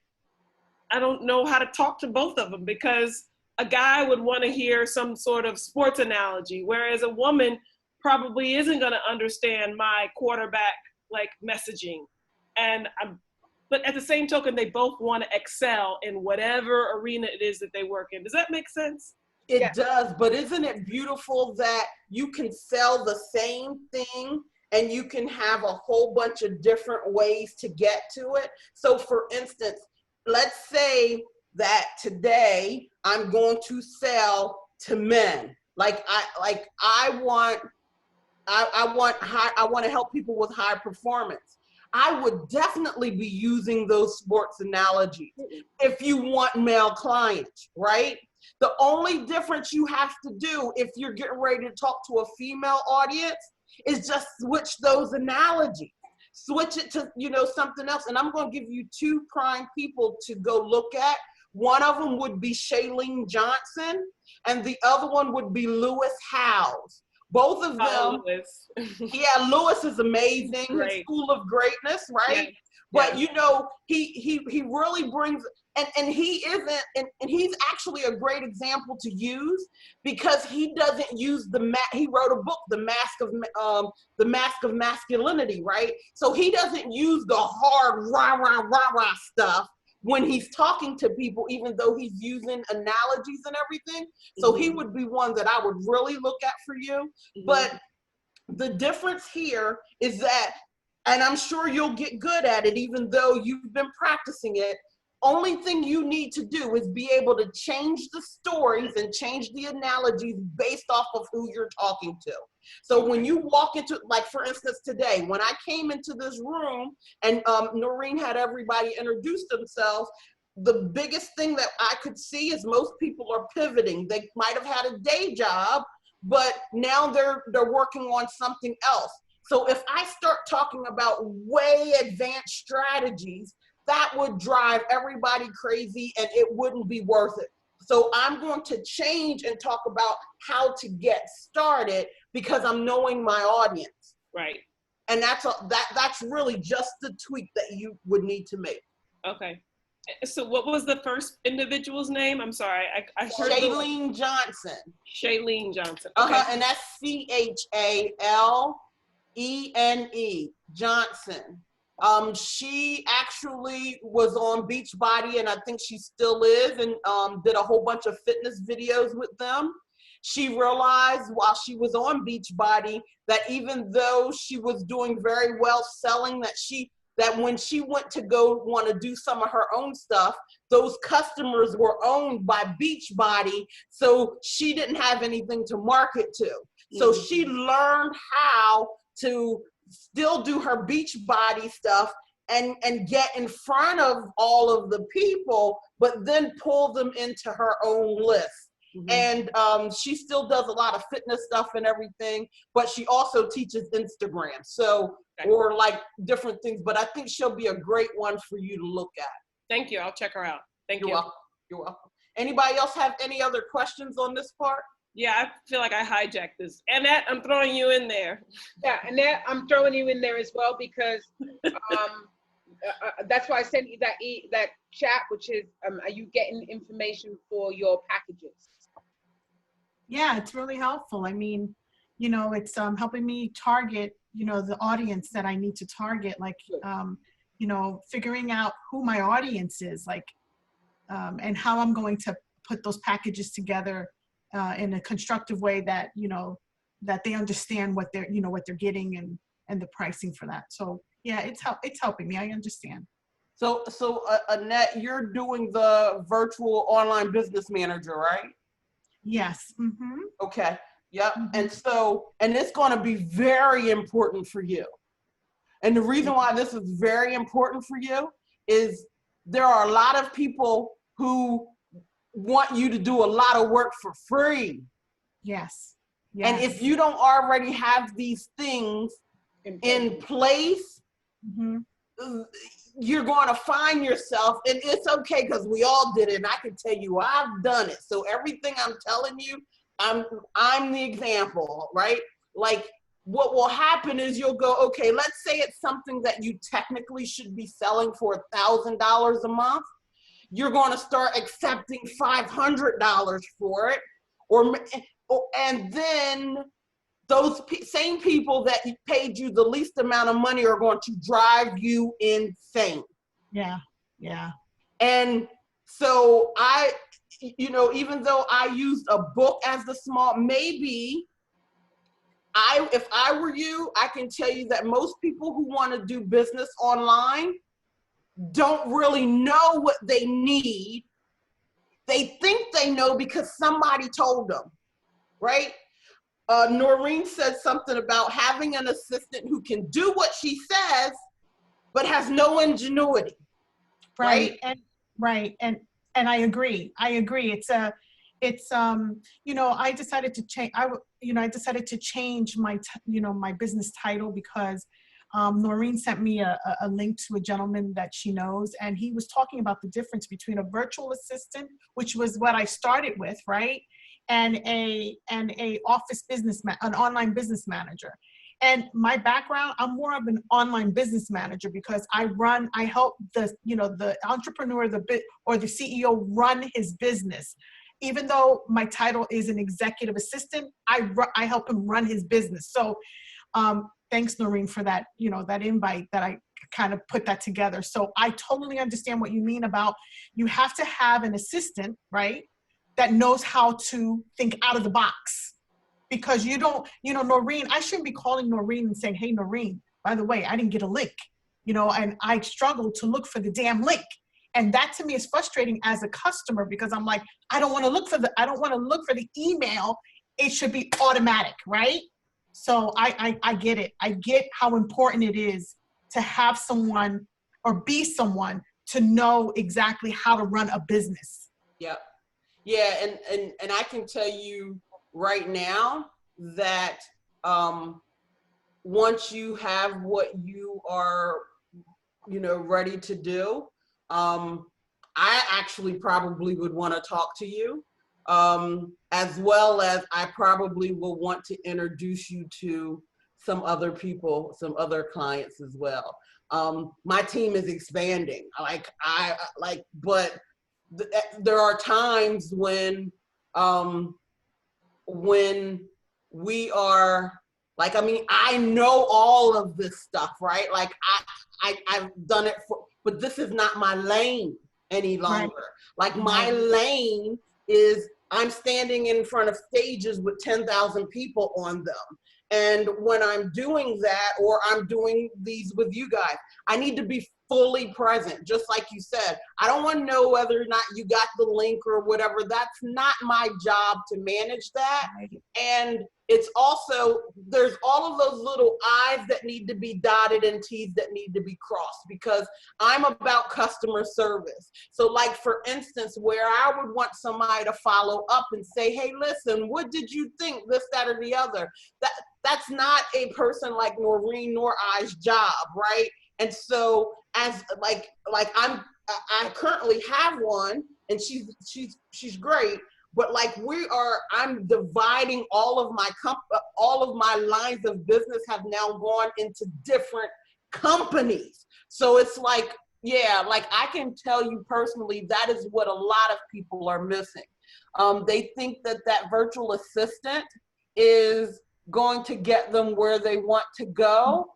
I don't know how to talk to both of them, because a guy would want to hear some sort of sports analogy, whereas a woman probably isn't going to understand my quarterback like messaging. But at the same token, they both want to excel in whatever arena it is that they work in. Does that make sense? It does, but isn't it beautiful that you can sell the same thing and you can have a whole bunch of different ways to get to it? So for instance, let's say that today I'm going to sell to men. I want to help people with high performance. I would definitely be using those sports analogies if you want male clients, right? The only difference you have to do if you're getting ready to talk to a female audience is just switch those analogies. Switch it to, something else. And I'm going to give you two prime people to go look at. One of them would be Shailene Johnson, and the other one would be Lewis Howes. Both of them. Lewis. Yeah, Lewis is amazing. Great. His School of Greatness, right? Yes. But yes. he really brings, and he isn't, and he's actually a great example to use, because he doesn't use he wrote a book, The Mask of Masculinity, right? So he doesn't use the hard rah stuff when he's talking to people, even though he's using analogies and everything. So he would be one that I would really look at for you. But the difference here is that, and I'm sure you'll get good at it, even though you've been practicing it, only thing you need to do is be able to change the stories and change the analogies based off of who you're talking to. So when you walk into, like for instance today, when I came into this room and Noreen had everybody introduce themselves, the biggest thing that I could see is most people are pivoting. They might have had a day job, but now they're working on something else. So if I start talking about way advanced strategies, that would drive everybody crazy and it wouldn't be worth it. So I'm going to change and talk about how to get started, because I'm knowing my audience. Right. And that's really just the tweak that you would need to make. Okay. So what was the first individual's name? I'm sorry. I heard Shailene Johnson. Shailene Johnson. Okay. And that's Chalene Johnson. She actually was on Beachbody, and I think she still is, and did a whole bunch of fitness videos with them. She realized while she was on Beachbody that even though she was doing very well selling, that when she went to go want to do some of her own stuff, those customers were owned by Beachbody, so she didn't have anything to market to. So she learned how to still do her Beachbody stuff and get in front of all of the people, but then pull them into her own list. And she still does a lot of fitness stuff and everything, but she also teaches Instagram, so, or like different things, but I think she'll be a great one for you to look at. Thank you. I'll check her out. Thank you. You're welcome. Anybody else have any other questions on this part? Yeah, I feel like I hijacked this. Annette, I'm throwing you in there. Yeah, Annette, I'm throwing you in there as well, because that's why I sent you that chat, which is, are you getting information for your packages? Yeah, it's really helpful. I mean, it's helping me target, the audience that I need to target, like, figuring out who my audience is, like, and how I'm going to put those packages together in a constructive way that, that they understand what they're getting and the pricing for that. So yeah, it's helping me. I understand. So Annette, you're doing the virtual online business manager, right? Yes. Okay. Yep. And it's going to be very important for you. And the reason why this is very important for you is there are a lot of people who want you to do a lot of work for free. Yes. And if you don't already have these things in place, you're going to find yourself, and it's okay because we all did it, and I can tell you I've done it. So everything I'm telling you, I'm the example, right? Like what will happen is you'll go, okay, let's say it's something that you technically should be selling for $1,000 a month. You're going to start accepting $500 for it, and then those same people that paid you the least amount of money are going to drive you insane. Yeah, yeah. And so even though I used a book as the small, maybe if I were you, I can tell you that most people who want to do business online don't really know what they need. They think they know because somebody told them, right? Noreen said something about having an assistant who can do what she says, but has no ingenuity. Right. And I agree. I decided to change. I decided to change my business title because Noreen sent me a link to a gentleman that she knows, and he was talking about the difference between a virtual assistant, which was what I started with, right, and a office an online business manager. And my background, I'm more of an online business manager because I help the entrepreneur, or the CEO run his business. Even though my title is an executive assistant, I help him run his business. So thanks, Noreen, for that, that invite that I kind of put that together. So I totally understand what you mean about you have to have an assistant, right, that knows how to think out of the box. Because you don't, Noreen, I shouldn't be calling Noreen and saying, hey, Noreen, by the way, I didn't get a link, and I struggled to look for the damn link. And that to me is frustrating as a customer because I'm like, I don't want to look for the email. It should be automatic, right? So I get it. I get how important it is to have someone or be someone to know exactly how to run a business. Yep. Yeah. And I can tell you right now that once you have what you are, ready to do, I actually probably would want to talk to you, as well as I probably will want to introduce you to some other people, some other clients as well. My team is expanding. But there are times when we are I know all of this stuff, right? Like I've done it but this is not my lane any longer. Right. Like my lane is I'm standing in front of stages with 10,000 people on them. And when I'm doing that, or I'm doing these with you guys, I need to be fully present. Just like you said, I don't want to know whether or not you got the link or whatever. That's not my job to manage that. And it's also, there's all of those little I's that need to be dotted and T's that need to be crossed, because I'm about customer service. So like, for instance, where I would want somebody to follow up and say, hey, listen, what did you think, this, that, or the other? That's not a person like Noreen nor I's job, right? And so as I currently have one, and she's great, but like I'm dividing all of my lines of business have now gone into different companies. So it's like, yeah, like I can tell you personally, that is what a lot of people are missing. They think that virtual assistant is going to get them where they want to go.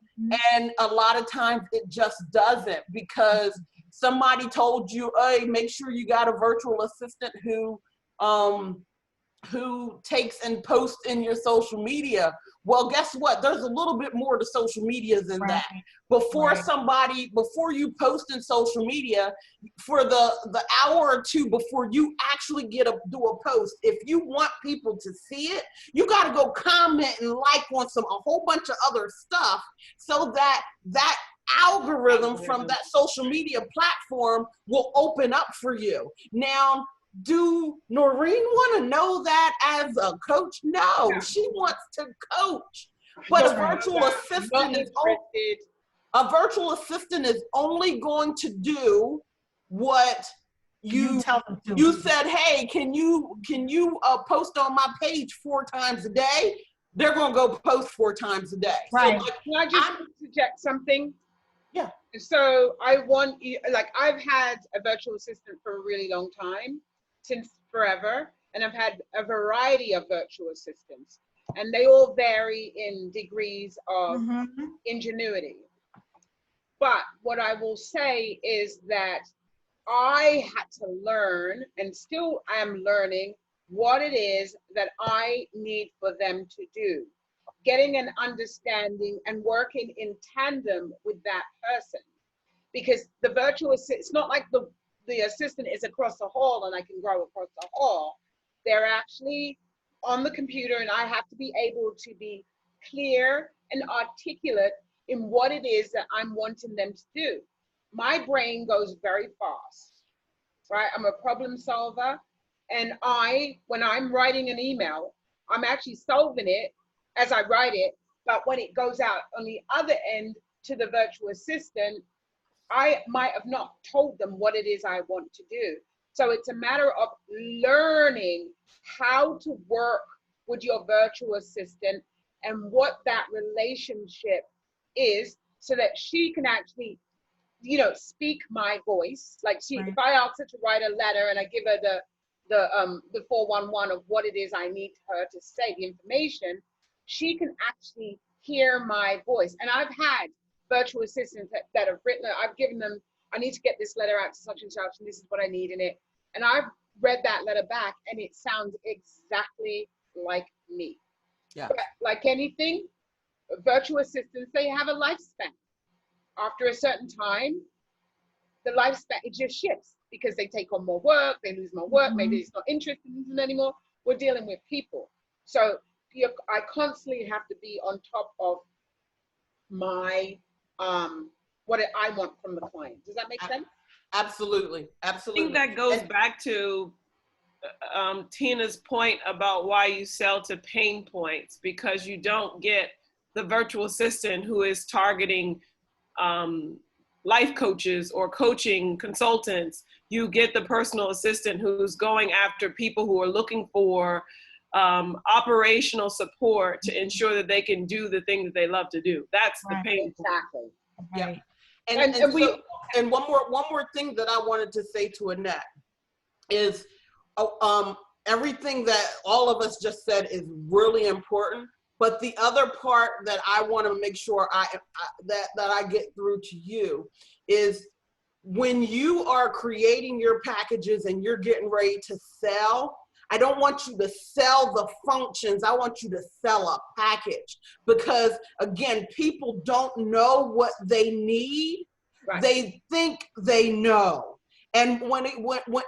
And a lot of times it just doesn't, because somebody told you, hey, make sure you got a virtual assistant who takes and posts in your social media. Well, guess what? There's a little bit more to social media than that. Before you post in social media, for the hour or two before you actually do a post, if you want people to see it, you got to go comment and like on a whole bunch of other stuff, so that algorithm from that social media platform will open up for you. Now, do Noreen want to know that as a coach? No, she wants to coach. But a virtual assistant is only going to do what You tell them to. You said, hey, can you post on my page 4 times a day? They're going to go post 4 times a day. Right. So, Can I just interject something? Yeah. So I want you, like, I've had a virtual assistant for a really long time, since forever, and I've had a variety of virtual assistants, and they all vary in degrees of ingenuity. But what I will say is that I had to learn, and still am learning, what it is that I need for them to do. Getting an understanding and working in tandem with that person. Because the virtual assistant, it's not like the assistant is across the hall and I can go across the hall. They're actually on the computer, and I have to be able to be clear and articulate in what it is that I'm wanting them to do. My brain goes very fast, right? I'm a problem solver. And when I'm writing an email, I'm actually solving it as I write it. But when it goes out on the other end to the virtual assistant, I might have not told them what it is I want to do. So it's a matter of learning how to work with your virtual assistant and what that relationship is, so that she can actually, speak my voice. Like if I ask her to write a letter and I give her the 411 of what it is I need her to say, the information, she can actually hear my voice. And I've had virtual assistants that have written, I've given them, I need to get this letter out to such and such, and this is what I need in it. And I've read that letter back, and it sounds exactly like me. Yeah. But like anything, virtual assistants, they have a lifespan. After a certain time, the lifespan, it just shifts because they take on more work, they lose more work, maybe it's not interested in them anymore. We're dealing with people. So I constantly have to be on top of my, what I want from the client. Does that make sense? Absolutely. Absolutely. I think that goes back to Tina's point about why you sell to pain points, because you don't get the virtual assistant who is targeting life coaches or coaching consultants. You get the personal assistant who's going after people who are looking for operational support to ensure that they can do the thing that they love to do. That's the pain point. Exactly. Yeah. Right. And one more thing that I wanted to say to Annette is everything that all of us just said is really important. But the other part that I want to make sure that I get through to you is, when you are creating your packages and you're getting ready to sell, I don't want you to sell the functions. I want you to sell a package, because again, people don't know what they need. Right. They think they know. And when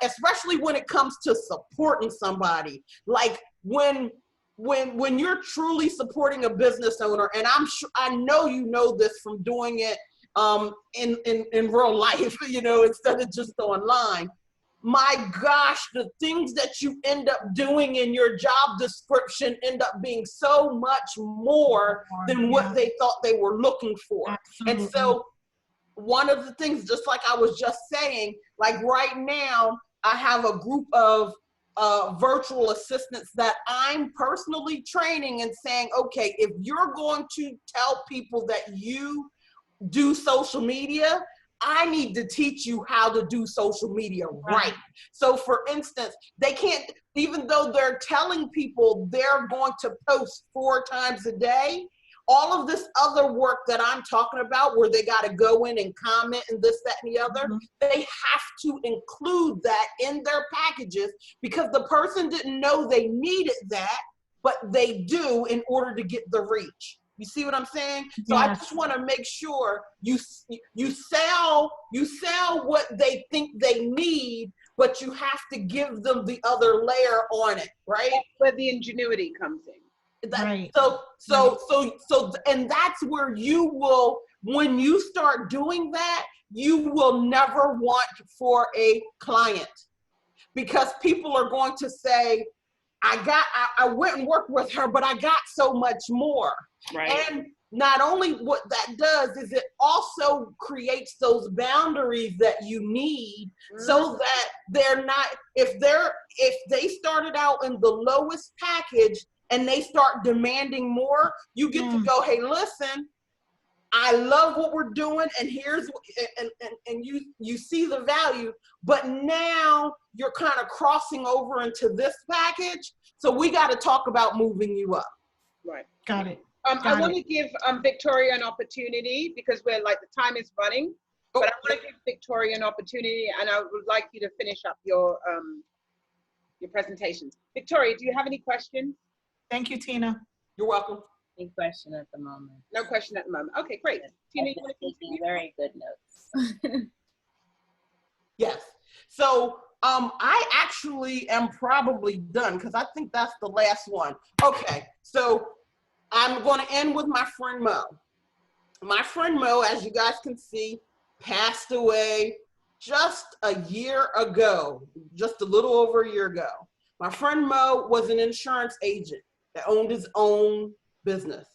especially when it comes to supporting somebody, like when you're truly supporting a business owner, and I know you know this from doing it in real life, instead of just online. My gosh, the things that you end up doing in your job description end up being so much more than what they thought they were looking for. Absolutely. And so one of the things, just like I was just saying, like right now, I have a group of virtual assistants that I'm personally training and saying, okay, if you're going to tell people that you do social media, I need to teach you how to do social media right. So for instance, they can't, even though they're telling people they're going to post 4 times a day, all of this other work that I'm talking about, where they got to go in and comment and this, that, and the other, they have to include that in their packages, because the person didn't know they needed that, but they do in order to get the reach. You see what I'm saying? So I just want to make sure you sell what they think they need, but you have to give them the other layer on it, right? That's where the ingenuity comes in. Right. So, and that's where you will, when you start doing that, you will never want for a client, because people are going to say, I went and worked with her, but I got so much more. Right. And not only what that does is it also creates those boundaries that you need so that they're not, if they started out in the lowest package and they start demanding more, you get to go, hey, listen, I love what we're doing, and here's and you see the value, but now you're kind of crossing over into this package, so we got to talk about moving you up. Right. Got it. I want to give Victoria an opportunity because we're like the time is running, but I want to give Victoria an opportunity, and I would like you to finish up your presentations. Victoria, do you have any questions? Thank you, Tina. You're welcome. Any question at the moment? No question at the moment. Okay, great. Tina, you want to continue? Very good notes. Yes. So I actually am probably done because I think that's the last one. Okay, so I'm going to end with my friend Mo. My friend Mo, as you guys can see, passed away just a year ago, just a little over a year ago. My friend Mo was an insurance agent that owned his own business.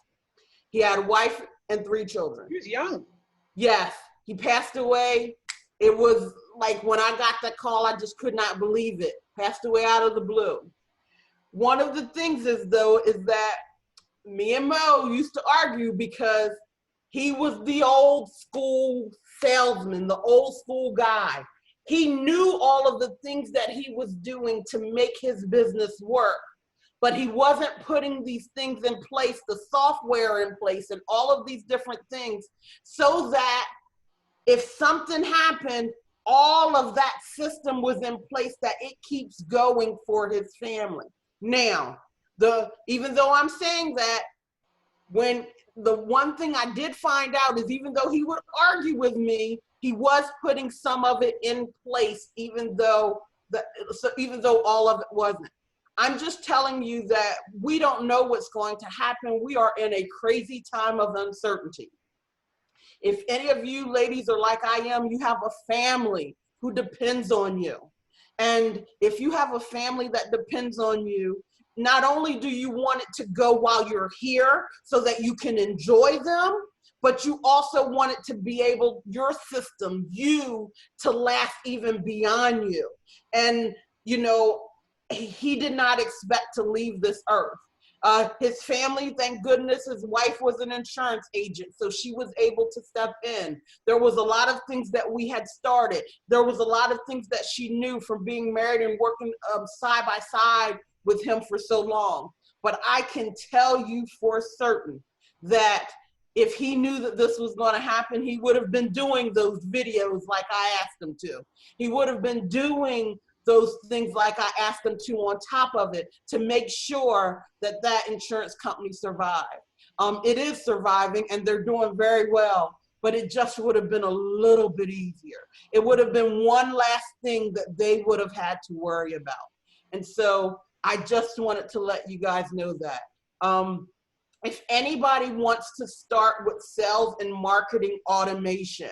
He had a wife and 3 children. He was young. Yes, he passed away. It was like when I got that call, I just could not believe it. Passed away out of the blue. One of the things is that me and Mo used to argue because he was the old school salesman, the old school guy. He knew all of the things that he was doing to make his business work, but he wasn't putting these things in place, the software in place, and all of these different things, so that if something happened, all of that system was in place that it keeps going for his family. Now, even though I'm saying that, when the one thing I did find out is even though he would argue with me, he was putting some of it in place, even though all of it wasn't. I'm just telling you that we don't know what's going to happen. We are in a crazy time of uncertainty. If any of you ladies are like I am, you have a family who depends on you. And if you have a family that depends on you, not only do you want it to go while you're here so that you can enjoy them, but you also want it to be able, your system, you, to last even beyond you. And, you know, he did not expect to leave this earth. His family, thank goodness, his wife was an insurance agent, so she was able to step in. There was a lot of things that we had started. There was a lot of things that she knew from being married and working side by side with him for so long. But I can tell you for certain that if he knew that this was going to happen, he would have been doing those videos like I asked him to. He would have been doing those things like I asked them to on top of it to make sure that that insurance company survived. It is surviving and they're doing very well, but it just would have been a little bit easier. It would have been one last thing that they would have had to worry about. And so I just wanted to let you guys know that. If anybody wants to start with sales and marketing automation,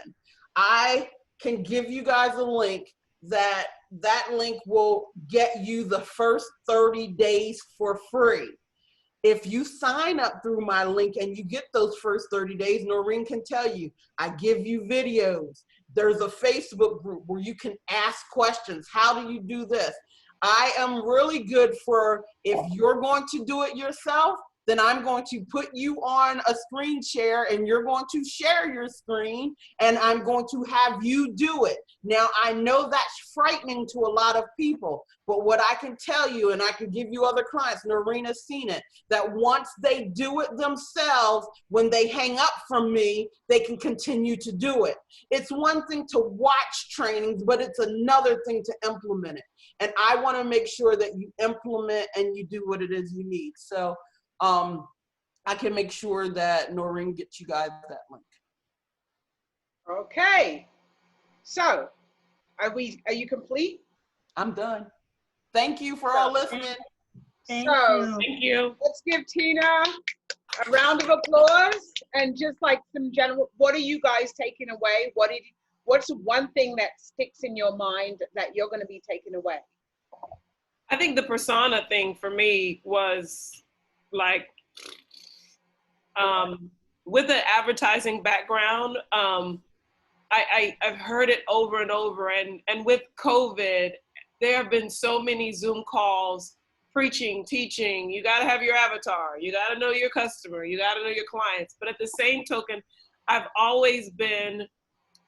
I can give you guys a link. That link will get you the first 30 days for free. If you sign up through my link and you get those first 30 days, Noreen can tell you, I give you videos. There's a Facebook group where you can ask questions. How do you do this? I am really good for, if you're going to do it yourself, then I'm going to put you on a screen share and you're going to share your screen and I'm going to have you do it. Now, I know that's frightening to a lot of people, but what I can tell you, and I can give you other clients, Noreen's seen it, that once they do it themselves, when they hang up from me, they can continue to do it. It's one thing to watch trainings, but it's another thing to implement it. And I want to make sure that you implement and you do what it is you need. So I can make sure that Noreen gets you guys that link. Okay. So, are you complete? I'm done. Thank you for all listening. Thank Thank you. Let's give Tina a round of applause and just like some general, what are you guys taking away? What's one thing that sticks in your mind that you're going to be taking away? I think the persona thing for me was like, with an advertising background, I've heard it over and over. And with COVID, there have been so many Zoom calls preaching, teaching, you got to have your avatar, you got to know your customer, you got to know your clients. But at the same token, I've always been,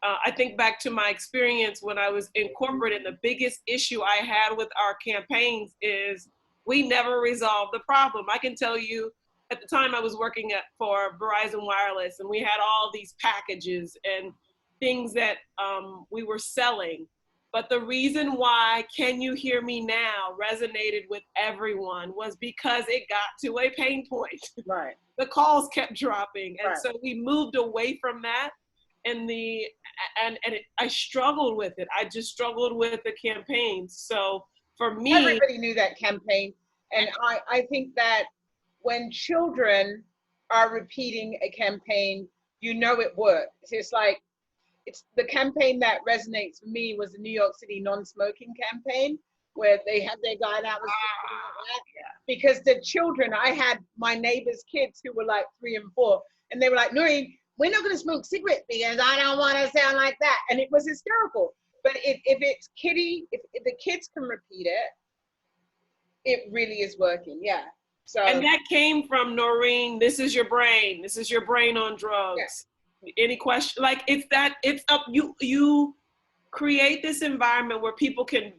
I think back to my experience when I was in corporate, and the biggest issue I had with our campaigns is we never resolved the problem. I can tell you, at the time I was working for Verizon Wireless, and we had all these packages and things that we were selling. But the reason why Can You Hear Me Now resonated with everyone was because it got to a pain point. Right. The calls kept dropping. And Right. so we moved away from that. I struggled with it. I just struggled with the campaigns. So for me, everybody knew that campaign. And I think that when children are repeating a campaign, you know it works. It's the campaign that resonates for me was the New York City non-smoking campaign, where they had their guy that was because the children, I had my neighbor's kids who were like 3 and 4, and they were like, Noreen, we're not going to smoke cigarettes because I don't want to sound like that. And it was hysterical. But if it's kiddie, if the kids can repeat it, it really is working. Yeah. So. And that came from Noreen, this is your brain. This is your brain on drugs. Yeah. Any question? Like it's up, you create this environment where people can,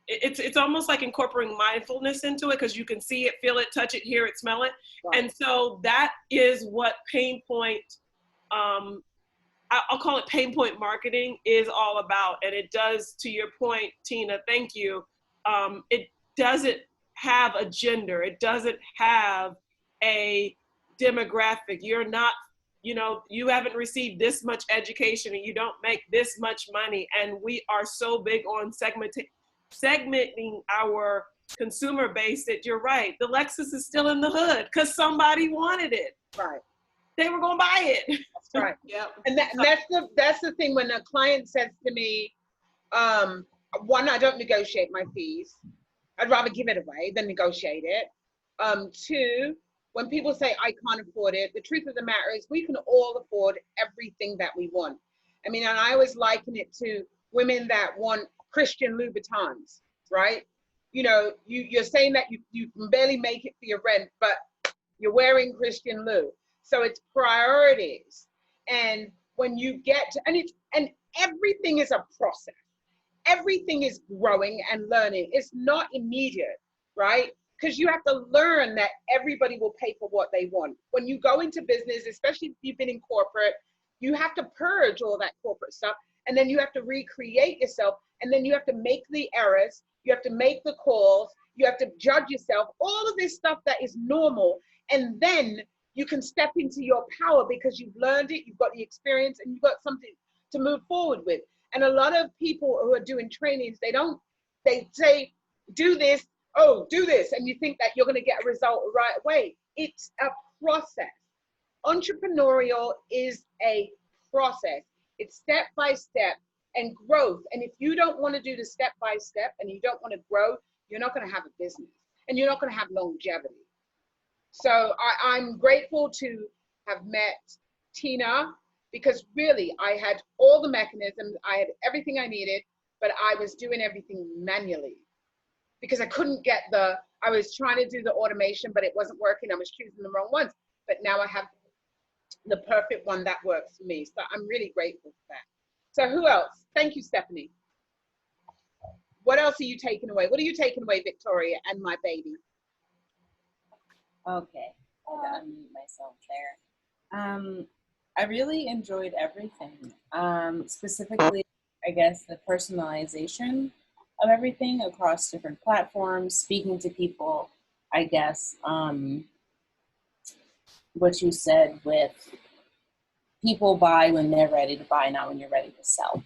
it's almost like incorporating mindfulness into it, because you can see it, feel it, touch it, hear it, smell it. Right. And so that is what pain point, I'll call it pain point marketing, is all about. And it does, to your point, Tina, thank you. It doesn't have a gender. It doesn't have a demographic. You're not, you haven't received this much education and you don't make this much money. And we are so big on segmenting our consumer base that you're right. The Lexus is still in the hood because somebody wanted it. Right. They were going to buy it. That's right. Yeah. And that's the thing when a client says to me, one, I don't negotiate my fees. I'd rather give it away than negotiate it. 2, when people say I can't afford it, the truth of the matter is we can all afford everything that we want. I mean, and I always liken it to women that want Christian Louboutins, right? You're saying that you can barely make it for your rent, but you're wearing Christian Lou. So it's priorities. And when you get to, and everything is a process. Everything is growing and learning. It's not immediate, right? Because you have to learn that everybody will pay for what they want. When you go into business, especially if you've been in corporate, you have to purge all that corporate stuff, and then you have to recreate yourself, and then you have to make the errors, you have to make the calls, you have to judge yourself, all of this stuff that is normal, and then you can step into your power because you've learned it, you've got the experience, and you've got something to move forward with. And a lot of people who are doing trainings, they say, do this, and you think that you're going to get a result right away. It's a process. Entrepreneurial is a process. It's step by step and growth. And if you don't want to do the step by step and you don't want to grow, you're not going to have a business and you're not going to have longevity. So I'm grateful to have met Tina, because really I had all the mechanisms, I had everything I needed, but I was doing everything manually because I couldn't get I was trying to do the automation, but it wasn't working. I was choosing the wrong ones, but now I have the perfect one that works for me. So I'm really grateful for that. So who else? Thank you, Stephanie. What else are you taking away? What are you taking away, Victoria and my baby? Okay, I gotta unmute myself there. I really enjoyed everything. Specifically, I guess, the personalization of everything across different platforms, speaking to people, I guess, what you said with people buy when they're ready to buy, not when you're ready to sell.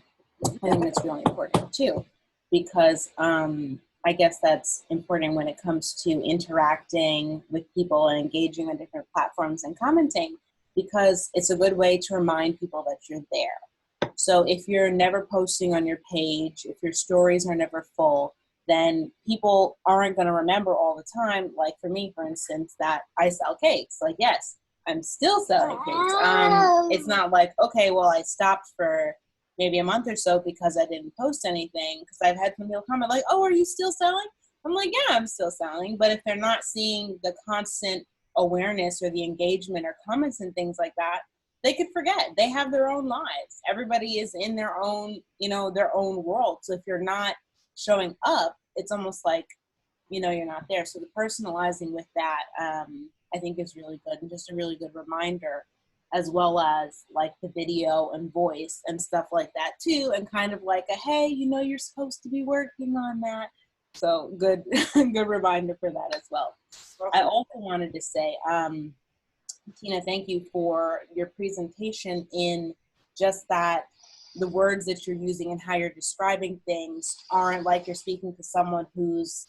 I think that's really important too, because I guess that's important when it comes to interacting with people and engaging on different platforms and commenting, because it's a good way to remind people that you're there. So if you're never posting on your page, if your stories are never full, then people aren't going to remember all the time. Like for me, for instance, that I sell cakes. Like, yes, I'm still selling cakes. It's not like, okay, well, I stopped for maybe a month or so because I didn't post anything. Because I've had some people comment like, oh, are you still selling? I'm like, yeah, I'm still selling. But if they're not seeing the constant awareness or the engagement or comments and things like that, they could forget. They have their own lives. Everybody is in their own, their own world. So if you're not showing up, it's almost like, you're not there. So the personalizing with that, I think is really good, and just a really good reminder, as well as like the video and voice and stuff like that too. And kind of like a, hey, you're supposed to be working on that. So good, good reminder for that as well. I also wanted to say, Tina, thank you for your presentation in just that the words that you're using and how you're describing things aren't like you're speaking to someone who's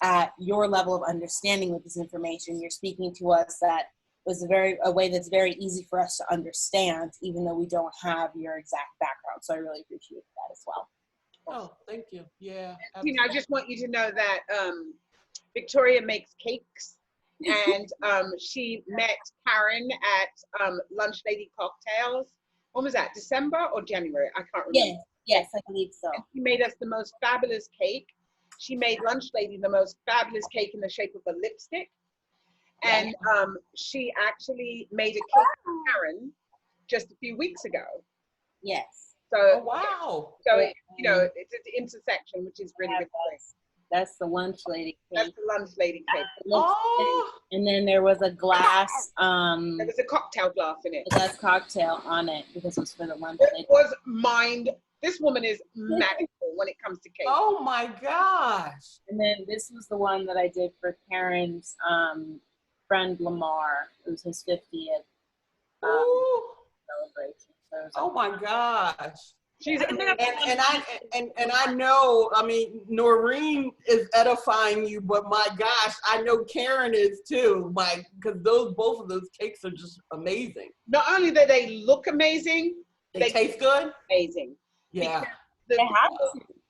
at your level of understanding with this information. You're speaking to us that was a way that's very easy for us to understand, even though we don't have your exact background. So I really appreciate that as well. Oh, thank you. Yeah. I just want you to know that Victoria makes cakes, and she met Karen at Lunch Lady Cocktails. When was that? December or January? I can't remember. Yes, I believe so. And she made us the most fabulous cake. She made Lunch Lady the most fabulous cake in the shape of a lipstick. And she actually made a cake for Karen just a few weeks ago. Yes. So, wow. So, it's an intersection, which is really good. That's the Lunch Lady cake. That's the Lunch Lady cake. And then there was a glass. There was a cocktail glass in it. A glass cocktail on it because it was for the Lunch Lady. It was this woman is magical when it comes to cake. Oh my gosh. And then this was the one that I did for Karen's friend Lamar. It was his 50th celebration. So oh my gosh. And I know, I mean, Noreen is edifying you, but my gosh, I know Karen is too. Because both of those cakes are just amazing. Not only do they look amazing, they taste good. Amazing. Yeah.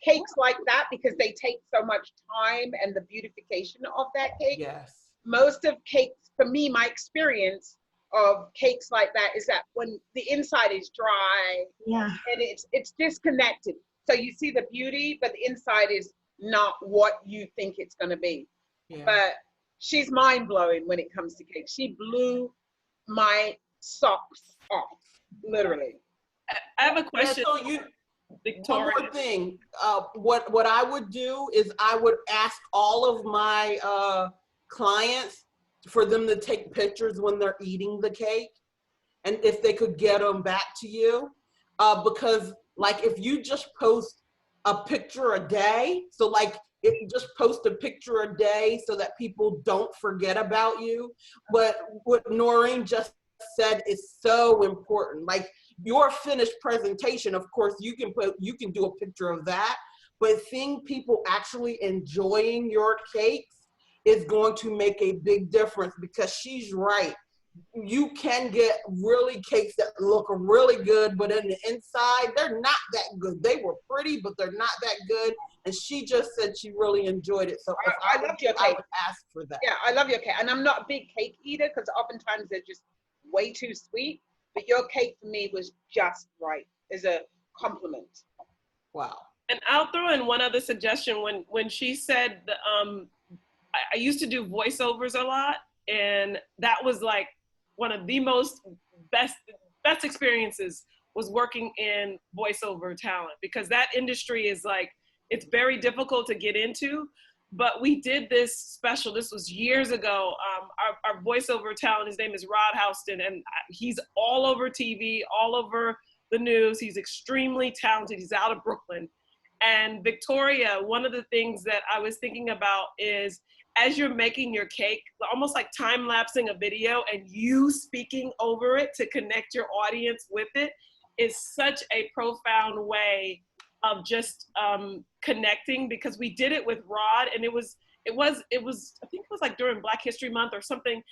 Cakes like that, because they take so much time and the beautification of that cake. Yes. Most of cakes, for me, my experience of cakes like that is that when the inside is dry, and it's disconnected. So you see the beauty, but the inside is not what you think it's going to be. Yeah. But she's mind blowing when it comes to cake. She blew my socks off, literally. I have a question. Yeah, so Victoria. One more thing. What I would do is I would ask all of my clients for them to take pictures when they're eating the cake, and if they could get them back to you, because like if you just post a picture a day, so like if you just post a picture a day so that people don't forget about you, but what Noreen just said is so important. Like your finished presentation, of course, you can do a picture of that, but seeing people actually enjoying your cakes is going to make a big difference, because she's right. You can get really cakes that look really good, but in the inside, they're not that good. They were pretty, but they're not that good. And she just said she really enjoyed it. So I love your cake. I would ask for that. Yeah, I love your cake. And I'm not a big cake eater because oftentimes they're just way too sweet. But your cake for me was just right. As a compliment. Wow. And I'll throw in one other suggestion. When she said, I used to do voiceovers a lot, and that was like one of the best experiences was working in voiceover talent, because that industry is like, it's very difficult to get into. But we did this special, this was years ago. Our voiceover talent, his name is Rod Houston, and he's all over TV, all over the news. He's extremely talented. He's out of Brooklyn. And Victoria, one of the things that I was thinking about is, as you're making your cake, almost like time-lapsing a video and you speaking over it to connect your audience with it, is such a profound way of just connecting, because we did it with Rod, and it was I think it was like during Black History Month or something,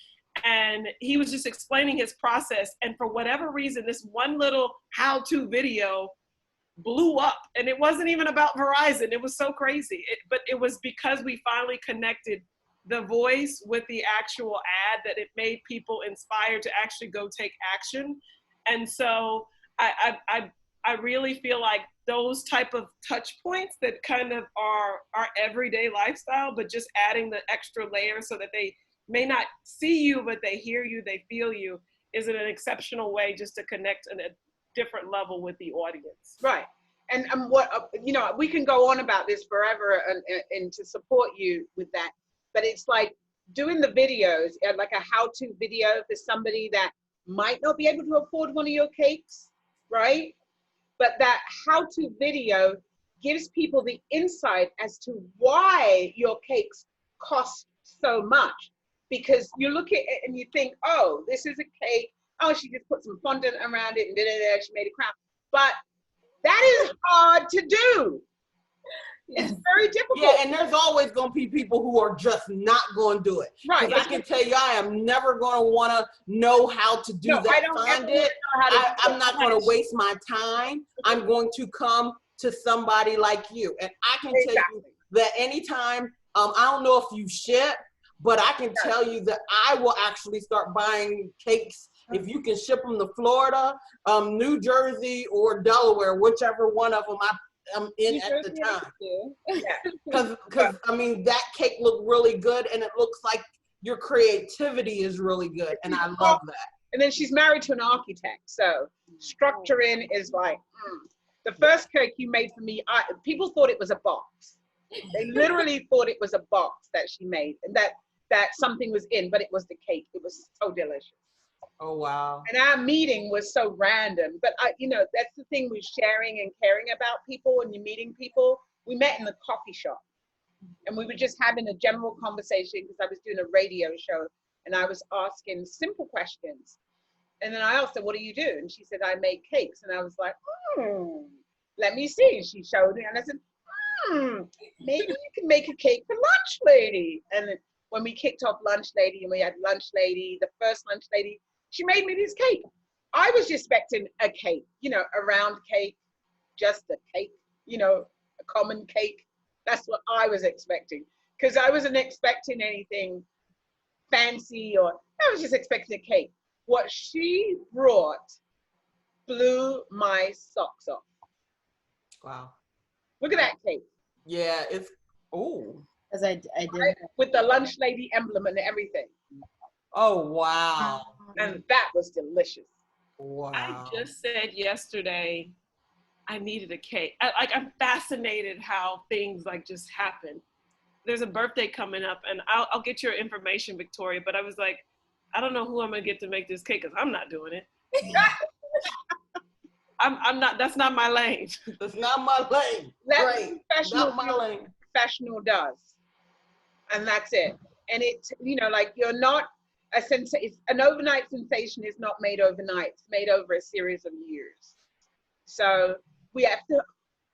and he was just explaining his process, and for whatever reason, this one little how-to video blew up, and it wasn't even about Verizon. It was so crazy, but it was because we finally connected the voice with the actual ad, that it made people inspired to actually go take action. And so I really feel like those type of touch points that kind of are our everyday lifestyle, but just adding the extra layer so that they may not see you, but they hear you, they feel you, is an exceptional way just to connect on a different level with the audience. Right. And what, you know, we can go on about this forever and to support you with that. But it's like doing the videos, like a how-to video for somebody that might not be able to afford one of your cakes, right? But that how-to video gives people the insight as to why your cakes cost so much. Because you look at it and you think, oh, this is a cake. Oh, she just put some fondant around it and she made a crown. But that is hard to do. It's very difficult. Yeah, and there's always going to be people who are just not going to do it. Right. I can tell you, I am never going to want to know how to do that. I don't find it. I'm not going to waste my time. I'm going to come to somebody like you. And I can tell you that anytime, I don't know if you ship, but I can tell you that I will actually start buying cakes if you can ship them to Florida, New Jersey, or Delaware, whichever one of them I'm in at the time. Because I mean, that cake looked really good, and it looks like your creativity is really good, and I love that. And then she's married to an architect, so structuring is like, The first cake you made for me, people thought it was a box. They literally thought it was a box that she made, and that something was in, but it was the cake. It was so delicious. Oh, wow. And our meeting was so random, but you know, that's the thing with sharing and caring about people when you're meeting people. We met in the coffee shop, and we were just having a general conversation because I was doing a radio show, and I was asking simple questions. And then I asked her, what do you do? And she said, I make cakes. And I was like, let me see. And she showed me, and I said, maybe you can make a cake for Lunch Lady. And then when we kicked off Lunch Lady, and we had Lunch Lady, the first Lunch Lady, she made me this cake. I was just expecting a cake, you know, a round cake, just a cake, you know, a common cake. That's what I was expecting, because I wasn't expecting anything fancy, or I was just expecting a cake. What she brought blew my socks off. Wow. Look at that cake. Yeah, it's, oh. Because I did. With the Lunch Lady emblem and everything. Oh, wow. And that was delicious. Wow. I just said yesterday I needed a cake. I'm fascinated how things like just happen. There's a birthday coming up, and I'll get your information, Victoria, but I was like, I don't know who I'm gonna get to make this cake, because I'm not doing it. I'm not, that's not my lane. That's not my lane. That's not my lane. Professional does. And that's it. And it's, you know, like, you're not an overnight sensation is not made overnight. It's made over a series of years. So we have to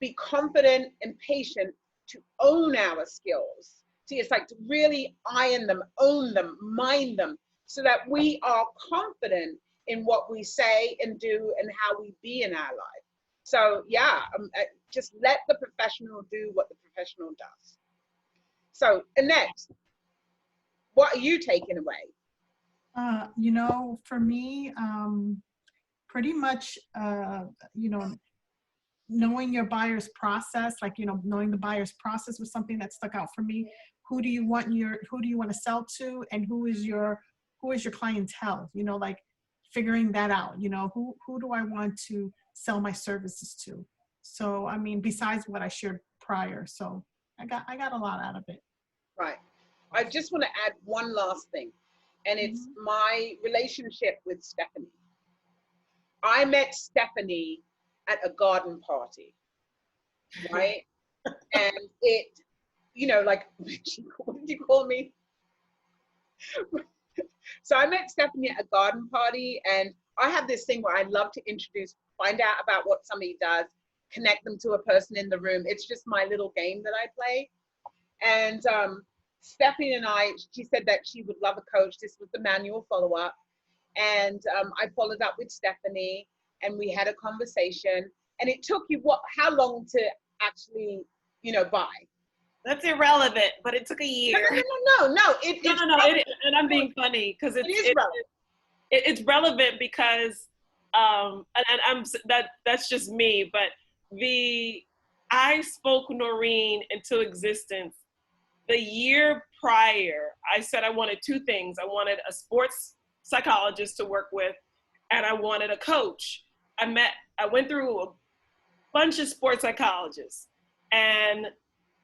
be confident and patient to own our skills. See, it's like to really iron them, own them, mind them, so that we are confident in what we say and do and how we be in our life. So yeah, just let the professional do what the professional does. So Annette, what are you taking away? You know, for me, pretty much, you know, knowing your buyer's process, like, you know, knowing the buyer's process was something that stuck out for me. Who do you want to sell to, and who is your clientele? You know, like figuring that out. You know, who do I want to sell my services to? So, I mean, besides what I shared prior, so I got a lot out of it. Right. I just want to add one last thing, and it's my relationship with Stephanie. I met Stephanie at a garden party, right? And it, you know, like, what did you call me? So I met Stephanie at a garden party, and I have this thing where I love to find out about what somebody does, connect them to a person in the room. It's just my little game that I play. And Stephanie and she said that she would love a coach. This was the manual follow-up. And I followed up with Stephanie, and we had a conversation. And it took you how long to actually, you know, buy? That's irrelevant, but it took a year. No. And I'm being funny because it is relevant. It's relevant because, that's just me, but I spoke Noreen into existence. The year prior, I said I wanted two things. I wanted a sports psychologist to work with, and I wanted a coach. I went through a bunch of sports psychologists, and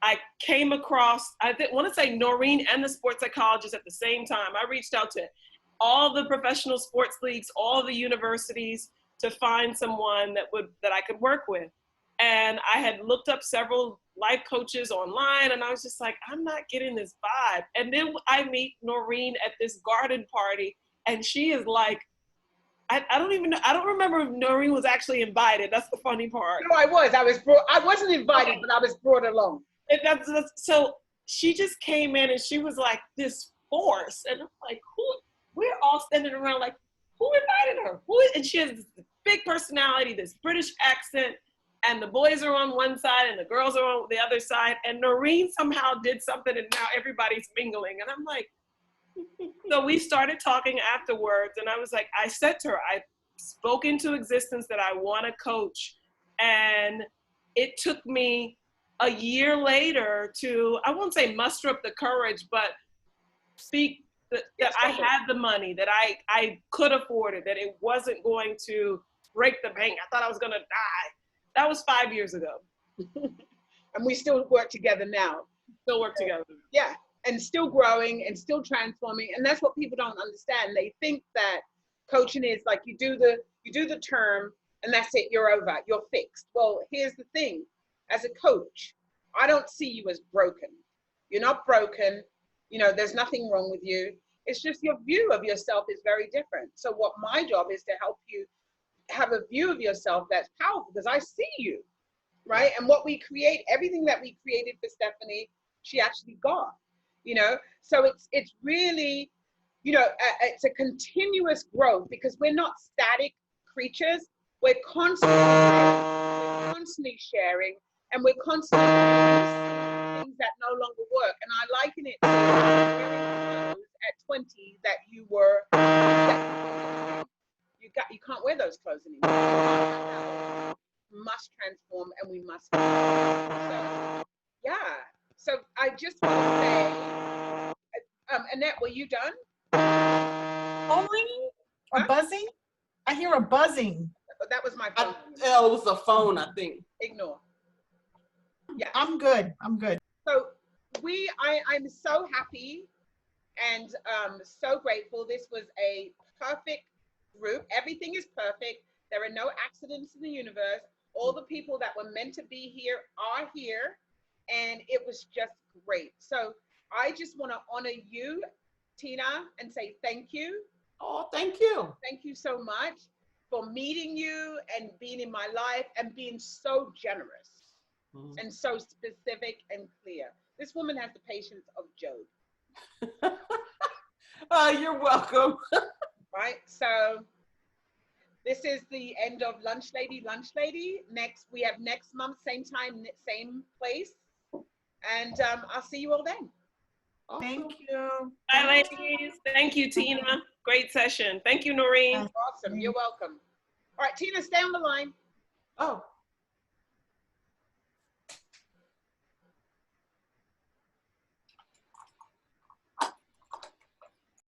I came across, I want to say Noreen and the sports psychologist at the same time. I reached out to all the professional sports leagues, all the universities to find someone that I could work with. And I had looked up several life coaches online, and I was just like, I'm not getting this vibe. And then I meet Noreen at this garden party, and she is like, I don't remember if Noreen was actually invited. That's the funny part. No, I wasn't invited, but I was brought along. So she just came in and she was like this force. And I'm like, we're all standing around like, who invited her? And she has this big personality, this British accent, and the boys are on one side and the girls are on the other side. And Noreen somehow did something and now everybody's mingling. And I'm like, so we started talking afterwards, and I was like, I said to her, I spoke into existence that I want to coach. And it took me a year later to, I won't say muster up the courage, but speak that I had the money, that I could afford it, that it wasn't going to break the bank. I thought I was going to die. That was 5 years ago. And we still work together now. Still work together. Yeah. And still growing and still transforming. And that's what people don't understand. They think that coaching is like you do the term and that's it, you're over, you're fixed. Well, here's the thing. As a coach, I don't see you as broken. You're not broken. You know, there's nothing wrong with you. It's just your view of yourself is very different. So what my job is to help you have a view of yourself that's powerful, because I see you, right? And what we create, everything that we created for Stephanie, she actually got. You know, so it's really, you know, it's a continuous growth, because we're not static creatures. We're constantly sharing, and we're constantly doing things that no longer work. And I liken it to wearing clothes at 20 that you can't wear those clothes anymore. We must transform, and we must. So, yeah. So I just want to say, Annette, were you done? Or buzzing? I hear a buzzing. That was my phone. It was a phone, I think. Ignore. Yeah. I'm good. So I'm so happy and so grateful. This was a perfect group. Everything is perfect. There are no accidents in the universe. All the people that were meant to be here are here. And it was just great. So I just want to honor you, Tina, and say thank you. Oh, thank you. Thank you so much for meeting you and being in my life and being so generous and so specific and clear. This woman has the patience of Job. You're welcome. Right? So this is the end of Lunch Lady. We have next month, same time, same place. And I'll see you all then. Awesome. Thank you. Bye, ladies. Thank you, Tina. Great session. Thank you, Noreen. Awesome. You're welcome. All right, Tina, stay on the line. Oh.